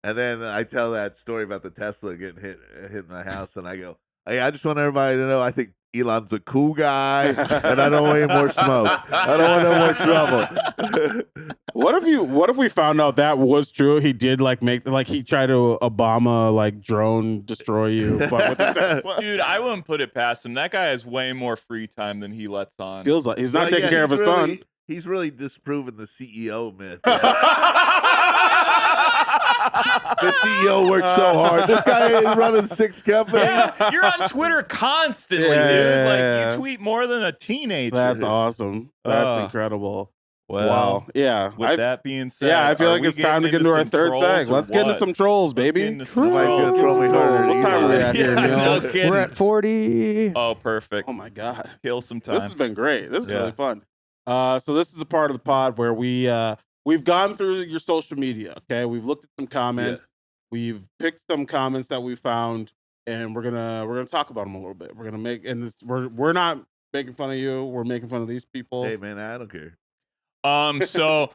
And then I tell that story about the Tesla getting hit in my house, and I go, "Hey, I just want everybody to know I think Elon's a cool guy, and I don't want any more smoke. I don't want no more trouble." What if we found out that was true? He did he tried to Obama drone destroy you, but with the Tesla. Dude, I wouldn't put it past him. That guy has way more free time than he lets on. Feels like he's not Well, taking yeah, care of his son. He's really disproven the CEO myth. The CEO works so hard. This guy is running 6 companies. Yeah, you're on Twitter constantly, dude. Yeah. Like you tweet more than a teenager. That's awesome. That's incredible. Well, Wow. Yeah. With that being said, yeah, I feel are like we it's time to getting get into our some third trolls seg. or Let's get into what? some trolls, Let's baby. get into some Nobody's trolls. gonna troll me harder than What time are we Elon. at here, Yeah, Neil? no kidding. We're at 40. Oh, perfect. Oh my god. Kill some time. This has been great. This is Yeah. really fun. So this is the part of the pod where we've gone through your social media. Okay, we've looked at some comments. We've picked some comments that we found, and we're gonna talk about them a little bit. We're gonna make we're not making fun of you. We're making fun of these people. Hey man, I don't care. So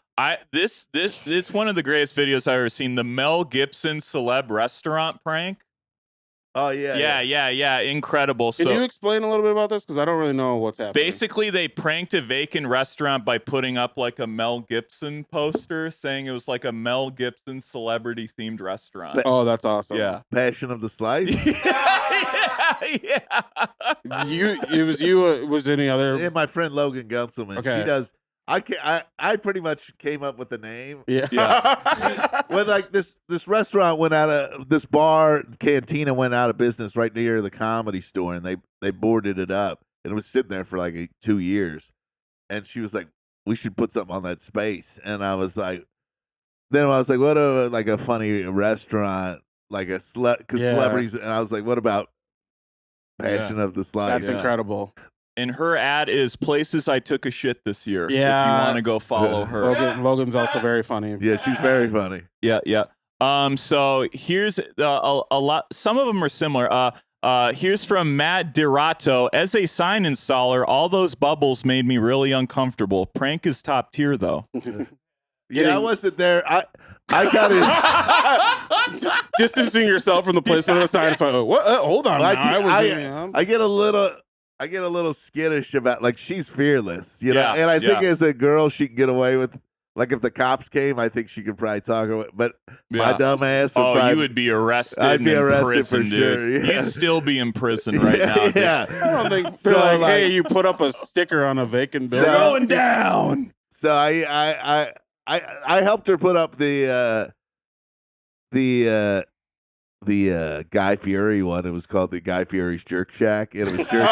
this it's one of the greatest videos I've ever seen. The Mel Gibson celeb restaurant prank. Oh yeah. Incredible. Can So you explain a little bit about this? Because I don't really know what's happening. basically, they pranked a vacant restaurant by putting up like a Mel Gibson poster saying it was like a Mel Gibson celebrity themed restaurant. Oh, that's awesome. Yeah. Passion of the Slice. yeah. It was any other? And my friend Logan Gunselman. Okay. She does. I pretty much came up with the name. Yeah. When like this restaurant went out of this bar cantina went out of business right near the Comedy Store, and they boarded it up, and it was sitting there for like 2 years. And she was like, "We should put something on that space." And I was like, "What a funny restaurant like because celebrities." And I was like, "What about Passion of the Slice?" That's incredible. And her ad is places I took a shit this year. Yeah. If you want to go follow her. Logan's also very funny. Yeah, she's very funny. Yeah. So here's a lot. Some of them are similar. Here's from Matt Dirato. As a sign installer, all those bubbles made me really uncomfortable. Prank is top tier, though. Yeah, I wasn't there. I got it. Distancing yourself from the placement of the sign. So, what? Hold on. I get a little skittish about she's fearless, you know. Yeah, and I think yeah. as a girl, she can get away with if the cops came, I think she could probably talk her. But my dumb ass would probably. You would be arrested. I'd be and arrested prison, for dude. sure. Yeah. You'd still be in prison right now. Dude. Yeah. I don't think So, they're like- hey, you put up a sticker on a vacant building. Going down. So I helped her put up the Guy Fieri one. It was called the Guy Fieri's Jerk Shack, and it was jerk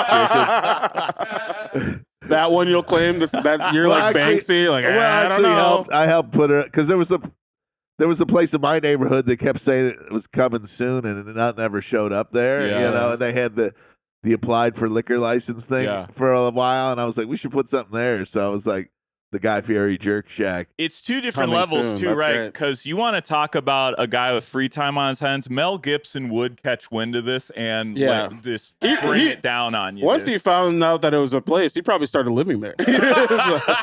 chicken. That one you'll claim that you're Well, like actually- Banksy. Like Well, I don't know. I helped put her because there was a place in my neighborhood that kept saying it was coming soon, and it never showed up there. Yeah. You know, and they had the applied for liquor license thing for a while, and I was like, we should put something there. So I was like, the Guy Fieri Jerk Shack. It's two different Coming levels soon. too, That's right? great. Because you want to talk about a guy with free time on his hands. Mel Gibson would catch wind of this and Yeah. just He- bring he- it down on you. Once dude. he found out that it was a place, he probably started living there.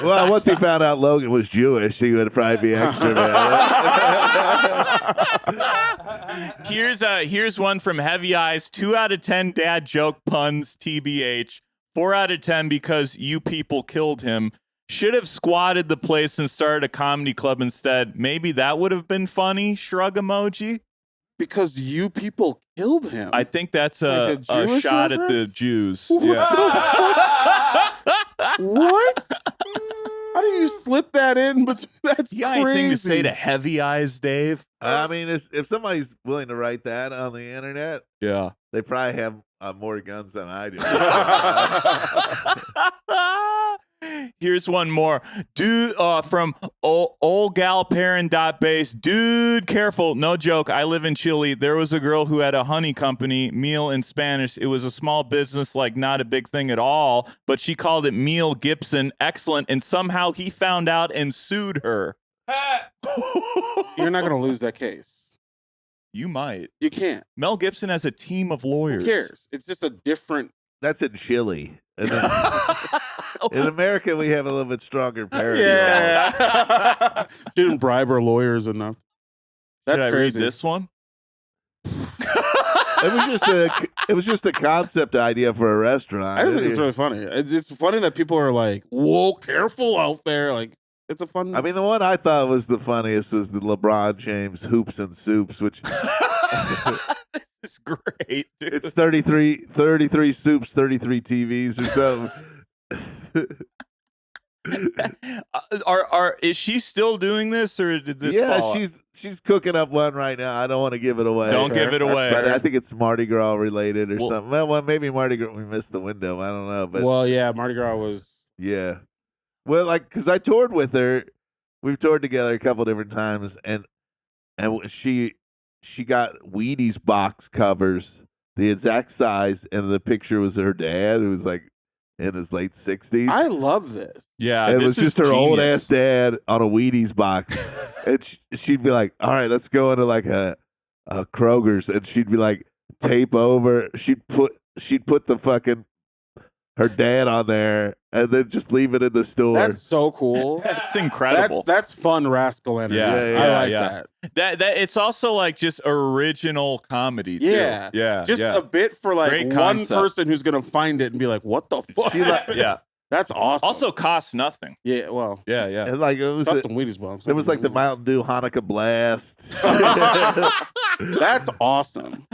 Well, once he found out Logan was Jewish, he would probably be extra mad. Here's one from Heavy Eyes. 2 out of 10 dad joke puns, TBH. 4 out of 10 because you people killed him. Should have squatted the place and started a comedy club instead. Maybe that would have been funny. Shrug emoji. Because you people killed him. I think that's a Like a Jewish shot at the reference? Jews. What What? How do you slip that in? But that's You got crazy. anything to say to Heavy Eyes, Dave? I mean, if somebody's willing to write that on the internet, Yeah. they probably have more guns than I do. Here's one more. Dude, from oldgalparent.base. Dude, careful. No joke. I live in Chile. There was a girl who had a honey company, meal in Spanish. It was a small business, like not a big thing at all, but she called it Meal Gibson. Excellent. And somehow he found out and sued her. You're not going to lose that case. You might. You can't. Mel Gibson has a team of lawyers. Who cares? It's just a different. That's in Chile. And then, in America, we have a little bit stronger parody. Yeah. Didn't bribe our lawyers enough. That's Should I crazy. read this one? It was just a concept idea for a restaurant. I just think it's really funny. It's just funny that people are like, "Whoa, careful out there!" Like, it's a fun. I mean, the one I thought was the funniest was the LeBron James hoops and soups, which It's great, dude. it's 33 soups, 33 TVs or something. Is she still doing this, or did this? Yeah, fall off? she's cooking up one right now. I don't want to give it away. Don't give it away. But I think it's Mardi Gras related or Well- something. Well, maybe Mardi Gras. We missed the window. I don't know, but well, yeah, Mardi Gras was. yeah. Well, like, because I toured with her. We've toured together a couple different times, and she got Wheaties box covers, the exact size, and the picture was her dad, who was like in his late 60s. I love this. Yeah, And it this was is just her old genius. ass dad on a Wheaties box, and she'd be like, "All right, let's go into like a Kroger's," and she'd be like, tape over. She'd put the fucking her dad on there, and then just leave it in the store. That's so cool. That's incredible. That's fun rascal energy. Yeah, I like yeah. that. That it's also like just original comedy. Too. Yeah. yeah, Just yeah. a bit for like Great one concept. person who's gonna find it and be like, "What the fuck?" yeah. That's awesome. Also costs nothing. yeah, well, Yeah, yeah. And like it was custom Wheaties bombs. it was like the Mountain Dew Hanukkah blast. That's awesome.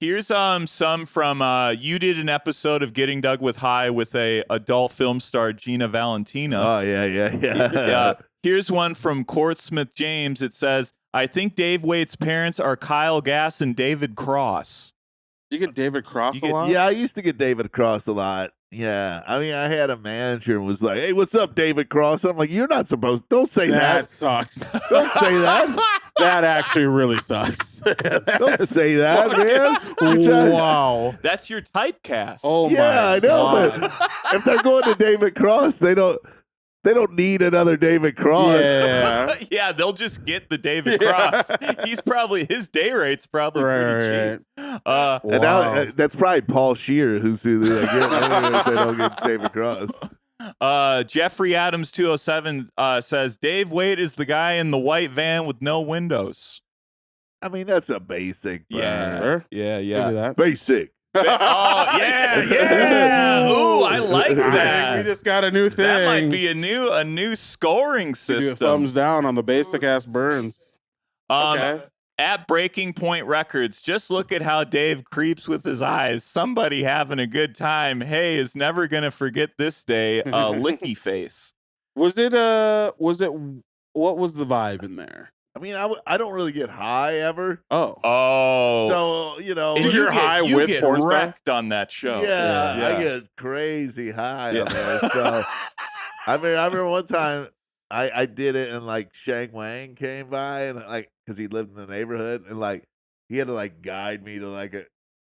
Here's some from you did an episode of Getting Dug with High with a adult film star Gina Valentina. Oh yeah. Yeah. Here's one from Court Smith James. It says, "I think Dave Waite's parents are Kyle Gass and David Cross." You get David Cross You a get- lot. Yeah, I used to get David Cross a lot. Yeah, I mean, I had a manager and was like, "Hey, what's up, David Cross?" I'm like, "You're not supposed. Don't say that that. sucks. Don't say that. That actually really sucks. Don't say that, man." You're trying- Wow. That's your typecast. Oh Yeah, my I know, God. but if they're going to David Cross, they don't need another David Cross. Yeah. Yeah, they'll just get the David Yeah. Cross. He's probably his day rate's probably pretty cheap. And now Wow. that's probably Paul Shear who's who they get. Anyways, they don't get David Cross. Jeffrey Adams 207 says Dave Waite is the guy in the white van with no windows. I mean, that's a basic. Yeah, Sure. yeah, Give me yeah. that. Basic. Oh yeah, yeah. Ooh, I like I think that. we just got a new thing. That might be a new scoring We do a system. thumbs down on the basic ass burns. Okay. At Breaking Point Records, just look at how Dave creeps with his eyes. Somebody having a good time. Hey, is never gonna forget this day. Licky face. Was it what was the vibe in there? I mean, I don't really get high ever. Oh. Oh, So, you know, And you're high you with get porn star? wrecked on that show. yeah, Yeah. I get crazy high Yeah. on there. So, I remember one time I did it and like Shang Wang came by and like, cause he lived in the neighborhood and like, he had to like guide me to like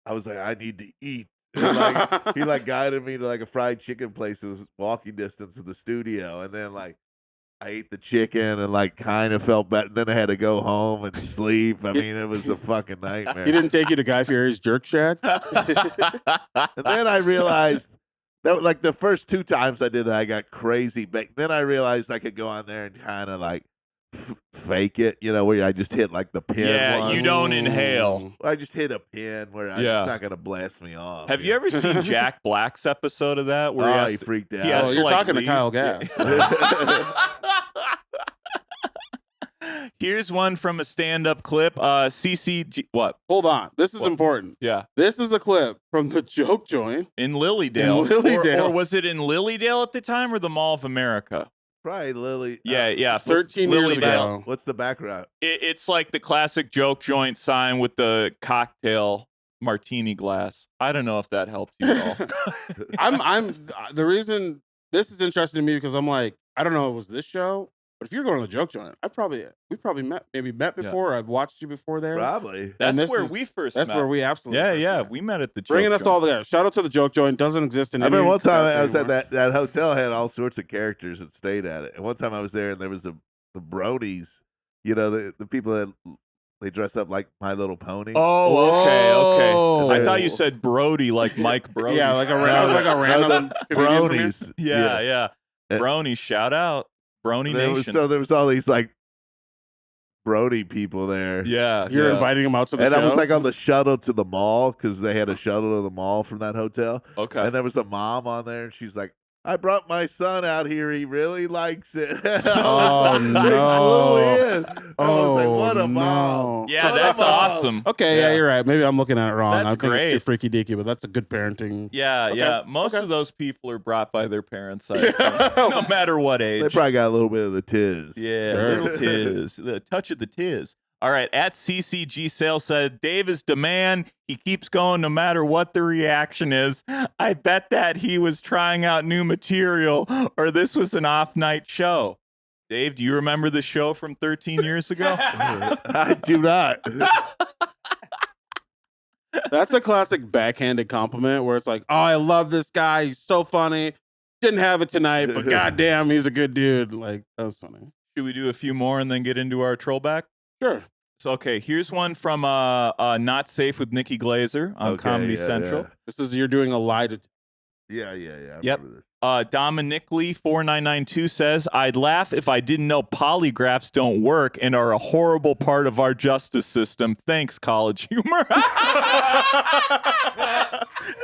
I was like, I need to eat. And, like, he like guided me to like a fried chicken place that was walking distance of the studio. And then like, I ate the chicken and like kind of felt better. Then I had to go home and sleep. I mean, it was a fucking nightmare. He didn't take you to Guy Fieri's Jerk Shack? And then I realized that like the first two times I did it, I got crazy. But then I realized I could go on there and kind of like fake it, you know, where I just hit like the pin. Yeah, one. you don't inhale. I just hit a pin where Yeah. it's not gonna blast me off. Have you ever seen Jack Black's episode of that? Where Oh, he he has to- freaked out. he has Oh, to, you're like, talking to leave? Kyle Gass. Here's one from a stand-up clip. CCG. What? Hold on. This is What? important. Yeah, This is a clip from the Joke Joint. in Lilydale. In Lilydale. Or was it in Lilydale at the time, or the Mall of America? Probably Lily. Yeah, yeah. 13 years Lilydale. ago. What's the background? It's like the classic Joke Joint sign with the cocktail martini glass. I don't know if that helped you at all. I'm the reason this is interesting to me because I'm like, I don't know, it was this show, but if you're going to the joke joint, we probably met before. I've watched you before there. Probably. That's where we first met. That's where we absolutely. Yeah, met. we met at the joke Bringing us joint. all together. Shout out to the joke joint. Doesn't exist in. I remember one time I was anymore. at that hotel had all sorts of characters that stayed at it, and one time I was there and there was the bronies, the people that they dress up like My Little Pony. Oh, okay. Whoa. I thought you said Brody, like Mike Brody. Yeah, like a random bronies. Yeah. Brony, shout out. Brony Nation. There was all these like Brody people there. Yeah. You're inviting them out to the show? And I was like on the shuttle to the mall because they had a shuttle to the mall from that hotel. Okay. And there was a mom on there and she's like, I brought my son out here. He really likes it. Oh, no. They flew in. I was like, what a mom. Yeah, What a that's mom. awesome. Okay, yeah, you're right. Maybe I'm looking at it wrong. That's I think great. it's too freaky deaky, but that's a good parenting. Yeah, Okay. yeah. Most of those people are brought by their parents, I assume, no matter what age. They probably got a little bit of the tiz. Yeah, Sure. little tiz, the touch of the tiz. All right, at CCG Sales said, Dave is demand. He keeps going no matter what the reaction is. I bet that he was trying out new material or this was an off-night show. Dave, do you remember the show from 13 years ago? I do not. That's a classic backhanded compliment where it's like, oh, I love this guy. He's so funny. Didn't have it tonight, but goddamn, he's a good dude. Like, that was funny. Should we do a few more and then get into our troll back? Sure. So, okay, here's one from Not Safe with Nikki Glazer on Comedy Central. Yeah. This is, you're doing a lie to. Yeah. I Yep. remember this. Dominic Lee 4992 says, I'd laugh if I didn't know polygraphs don't work and are a horrible part of our justice system. Thanks, College Humor.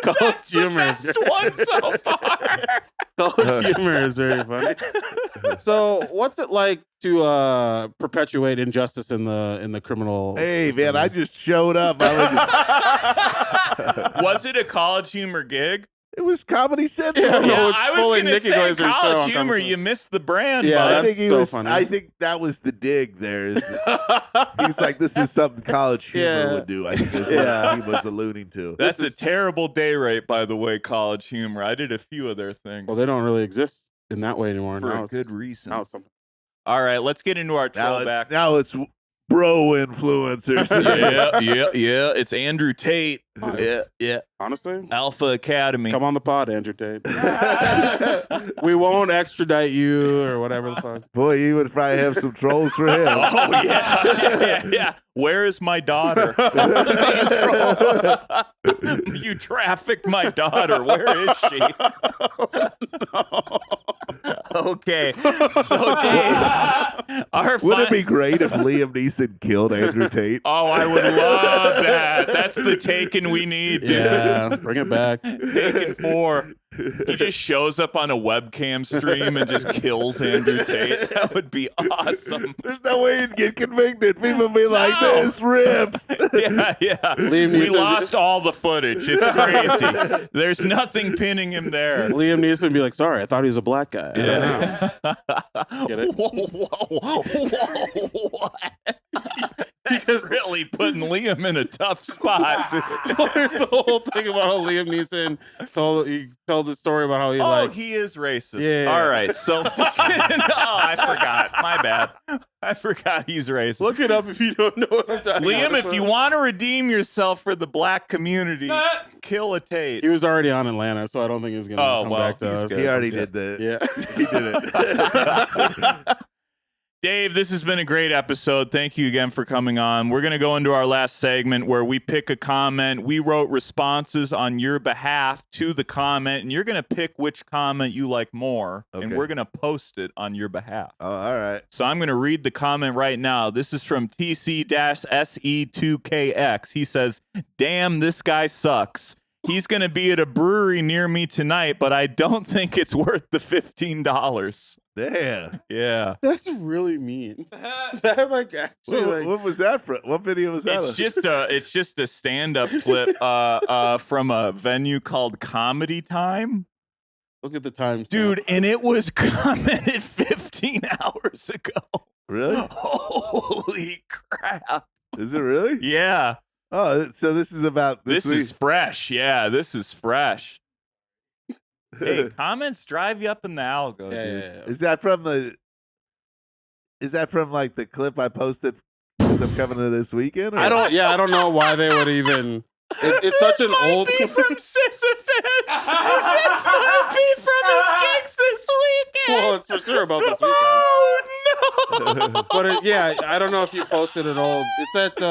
College humor is Best one so far. College humor is very funny. So, what's it like to perpetuate injustice in the criminal? Hey, system? man, I just showed up. Was it a College Humor gig? It was Comedy Central. Yeah, no, Yeah, it's I was fully going to Nikki say Glazer's show on College Comedy Humor. Central. You missed the brand. Yeah, bud. I think that's so funny. I think that was the dig there. He's like, this is something College Humor Yeah. would do. I think that's Yeah. what he was alluding to. That's a terrible day rate, by the way, College Humor. I did a few of their things Well, they don't really exist in that way anymore. for now a it's, good reason. Now it's something. All right, let's get into our now throwback. it's bro influencers. yeah. It's Andrew Tate. Yeah. Honestly, Alpha Academy. come on the pod, Andrew Tate. We won't extradite you or whatever the fuck. Boy, you would probably have some trolls for him. Oh yeah. Where is my daughter? You trafficked my daughter. Where is she? Okay, so Dave, Would it be great if Liam Neeson killed Andrew Tate? Oh, I would love that. That's the Taken we need, dude. Yeah, bring it back. Taken 4. He just shows up on a webcam stream and just kills Andrew Tate. That would be awesome. There's no way he'd get convicted. People would be like, No. this rips. Yeah. Liam We Neeson- lost all the footage. It's crazy. There's nothing pinning him there. Liam Neeson would be like, sorry, I thought he was a black guy. I don't know. Get it? Whoa. That's really putting Liam in a tough spot. There's the whole thing about how Liam Neeson told the story about how He is racist. Yeah. All right, so let's get into, I forgot. My bad. I forgot he's racist. look it up if you don't know what I'm talking Liam, about. if you want to redeem yourself for the black community, kill a Tate. He was already on Atlanta, so I don't think he's gonna Oh, come well, back to he's us. good. He already did that. Yeah. He did it. Dave, this has been a great episode. Thank you again for coming on. We're going to go into our last segment where we pick a comment. We wrote responses on your behalf to the comment, and you're going to pick which comment you like more, and Okay. we're going to post it on your behalf. Oh, all right. So I'm going to read the comment right now. This is from TC-SE2KX. He says, damn, this guy sucks. He's going to be at a brewery near me tonight, but I don't think it's worth the $15. Damn. Yeah. That's really mean. That like actually What was that from? What video was that? It's just a stand-up clip from a venue called Comedy Time. look at the time, Dude, and it was commented 15 hours ago. Really? Holy crap. Is it really? Yeah. Oh, so this is about This week. is fresh. Yeah, this is fresh. Hey, comments drive you up in the algo, dude. Yeah. Is that from like the clip I posted because I'm coming to this weekend? Or? I don't know why they would even. It's such an old. Be from Sisyphus. This might be from his gigs this weekend. Well, it's for sure about this weekend. Oh no! But I don't know if you posted it all. It's at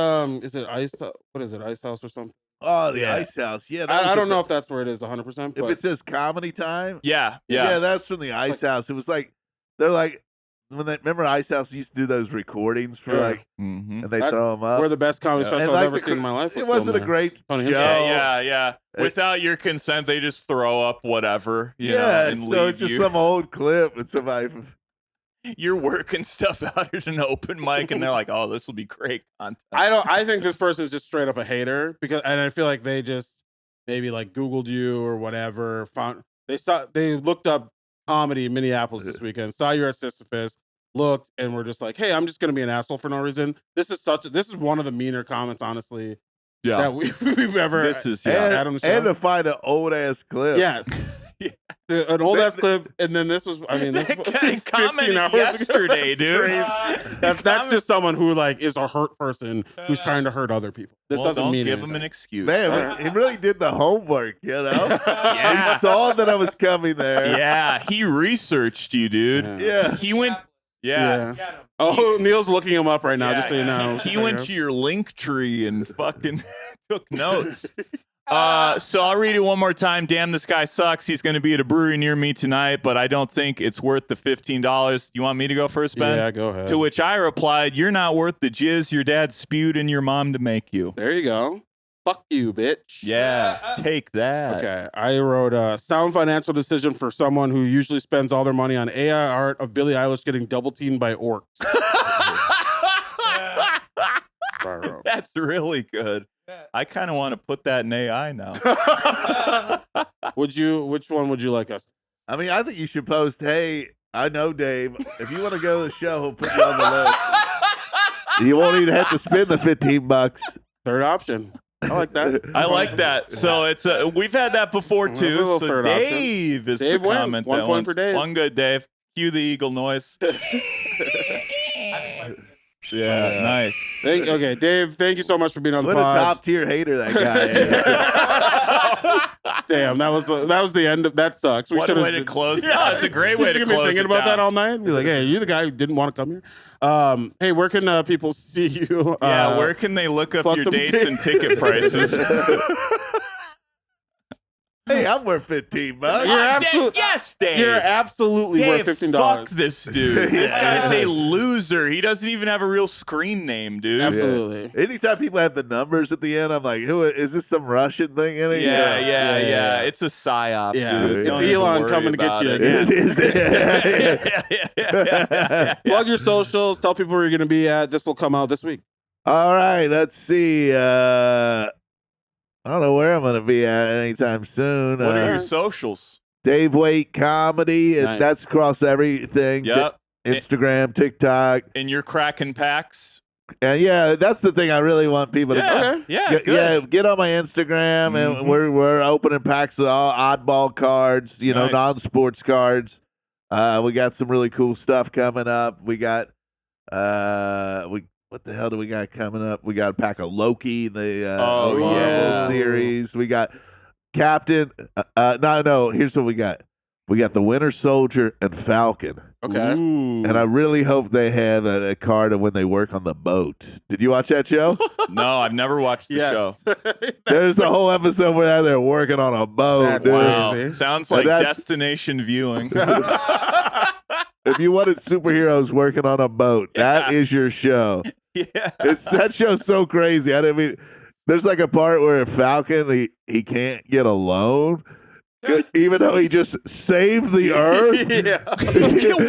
is it Ice? What is it? Ice House or something? Oh, the Ice House. Yeah, I don't know if that's where it is 100%. if it says Comedy Time. Yeah. That's from the Ice House. It was like they're like when they remember Ice House used to do those recordings for like, and they throw them up. We're the best comedy And special like I've ever seen in my life. It wasn't a great show. Yeah. Without your consent, they just throw up whatever. You know, and so leave it's just you. some old clip and somebody. You're working stuff out at an open mic, and they're like, "Oh, this will be great content." I think this person's just straight up a hater and I feel like they just maybe like Googled you or whatever. They looked up comedy in Minneapolis this weekend. Saw you at Sisyphus. Looked and were just like, "Hey, I'm just gonna be an asshole for no reason." This is one of the meaner comments, honestly. Yeah, that we've ever. This is had on the show. And to find an old ass clip. Yes. An old ass clip, and then this was. I mean, this was 15 hours yesterday, ago. dude. That's just someone who like is a hurt person who's trying to hurt other people. This doesn't don't mean give anything. him an excuse. Man, he really did the homework, you know? He saw that I was coming there. Yeah, he researched you, dude. Yeah. He went. Yeah. Oh, Neil's looking him up right now, just so you know. He went to your link tree and fucking took notes. So I'll read it one more time. Damn, this guy sucks. He's going to be at a brewery near me tonight, but I don't think it's worth the $15. You want me to go first, Ben? Yeah, go ahead. To which I replied, "You're not worth the jizz your dad spewed in your mom to make you." There you go. Fuck you, bitch. Yeah, take that. Okay, I wrote a sound financial decision for someone who usually spends all their money on AI art of Billie Eilish getting double teamed by orcs. That's really good. I kind of want to put that in AI now. Which one would you like us? I mean, I think you should post, "Hey, I know Dave. If you want to go to the show, he'll put you on the list. You won't even have to spend the $15. Third option. I like that. I like that. So it's we've had that before too. So Dave is the wins. comment. 1 point for Dave. One good, Dave. Cue the eagle noise. Yeah, nice. Okay, Dave, thank you so much for being on the What a pod. top tier hater that guy is. Damn, that was the end of that. Sucks. What a way to close. Yeah, it's a great way to You're close. gonna be thinking about down. that all night. Be like, hey, you the guy who didn't want to come here. Hey, where can people see you? Yeah, where can they look up your some dates and ticket prices? Hey, I'm worth $15. You're absolutely yes, Dave. You're absolutely Dave, worth $15. Fuck this dude. This guy's a loser. He doesn't even have a real screen name, dude. Absolutely. Anytime people have the numbers at the end, I'm like, who is this? Some Russian thing in it? Yeah. It's a psyop, Yeah, dude. it's Don't even Elon worry coming to get about you it. again. Plug your socials. Tell people where you're going to be at. This will come out this week. All right, let's see. I don't know where I'm going to be at anytime soon. What are your socials? Dave Waite Comedy. Nice. That's across everything. Yep. Instagram, TikTok. And you're cracking packs? And yeah, that's the thing I really want people to do. Get on my Instagram, and we're opening packs of all oddball cards, Nice. non-sports cards. We got some really cool stuff coming up. We got what the hell do we got coming up? We got a pack of Loki, the Marvel series. We got Captain. No. Here's what we got. We got the Winter Soldier and Falcon. Okay. Ooh. And I really hope they have a card of when they work on the boat. Did you watch that show? No, I've never watched the show. There's a whole episode where they're working on a boat. That's Dude. Wow. Crazy. Sounds like destination viewing. If you wanted superheroes working on a boat, that is your show. Yeah. That show's so crazy. I mean, there's like a part where Falcon he can't get a loan, even though he just saved the Earth.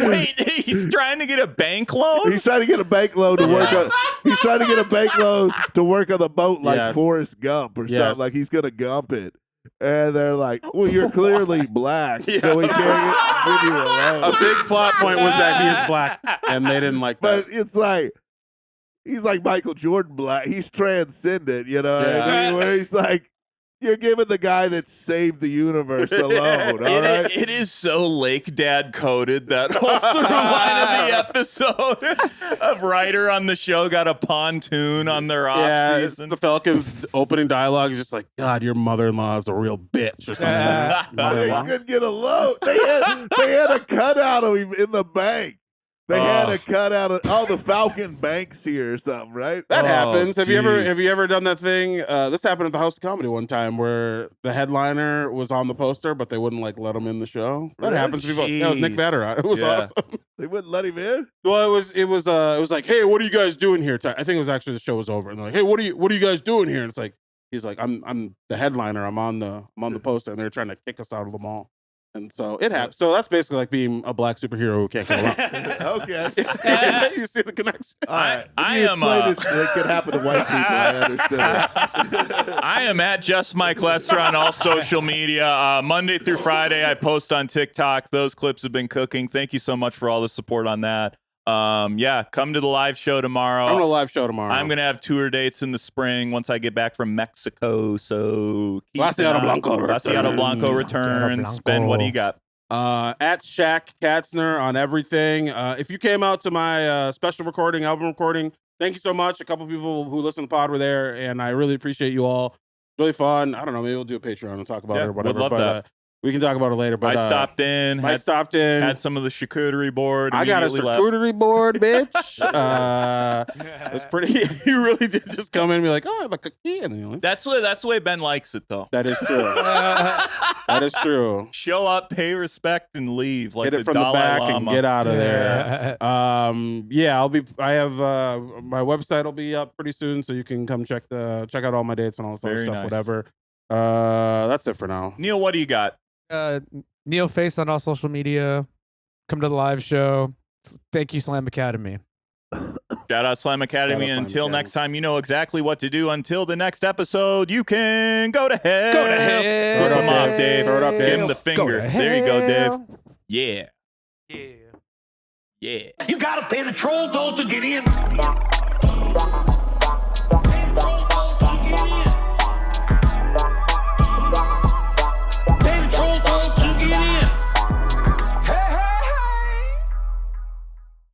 Wait, he's trying to get a bank loan? He's trying to get a bank loan to work on. He's trying to get a bank loan to work on the boat like Forrest Gump or something. Like he's gonna gump it. And they're like, "Well, you're clearly black, so we can't give you a loan." A big plot point was that he is black, and they didn't like that. But it's like he's like Michael Jordan black. He's transcendent, you know what I mean? Where he's like, You're giving the guy that saved the universe a loan, all right? It is so Lake Dad coded, that whole through line of the episode of Ryder on the show got a pontoon on their off Yeah, season. the Falcons' opening dialogue is just like, God, your mother-in-law is a real bitch or something. They Mother-in-law. couldn't get a loan. They had a cutout of him in the bank. They had a cutout of the Falcon Banks here or something, right? That Oh, happens. Have you geez. ever done that thing? This happened at the House of Comedy one time where the headliner was on the poster, but they wouldn't like let him in the show. That Really? happens to people. That was Nick Jeez. Vatter. It was Yeah. awesome. They wouldn't let him in. Well, it was like, hey, what are you guys doing here? I think it was actually the show was over, and they're like, hey, what are you guys doing here? And it's like, he's like, I'm the headliner. I'm on the poster, and they're trying to kick us out of the mall. And so it happens. So that's basically like being a black superhero who can't get around. Okay. You see the connection? All right. I You am, explained it could happen to white people. I understood it. I am at Just Mike Lester on all social media. Monday through Friday, I post on TikTok. Those clips have been cooking. Thank you so much for all the support on that. Yeah, come to the live show tomorrow. I'm on a live show tomorrow. I'm gonna have tour dates in the spring once I get back from Mexico. So keep Bastiano an eye- Blanco Bastiano Blanco returns. Blanco. Ben, what do you got? At Shaq Katzner on everything. If you came out to my special recording, album recording, thank you so much. A couple people who listen to the pod were there, and I really appreciate you all. Really fun. I don't know, maybe we'll do a Patreon and talk about it or would whatever. love but that. we can talk about it later. But I stopped in. I stopped in. Had some of the charcuterie board. I got a immediately left. charcuterie board, bitch. It was pretty. You really did just come in and be like, "Oh, I have a cookie," and then you're like, That's the way Ben likes it, though. "That is true. That is true." Show up, pay respect, and leave. Like Get it the from the Dalai back Lama. and get out of there. Yeah, I have my website will be up pretty soon, so you can come check out all my dates and all this other Very stuff, nice. whatever. That's it for now. Neil, what do you got? Neil Face on all social media. Come to the live show. Thank you, Slam Academy. Shout out Slam Academy. Shout out Slam Until Academy. next time, you know exactly what to do. Until the next episode, you can go to hell. Go to hell. Rip him off, Dave. Throw it up, Give Dave. him the Go finger. to There you go, Dave. hell. Yeah. Yeah. Yeah. You gotta pay the troll toll to get in.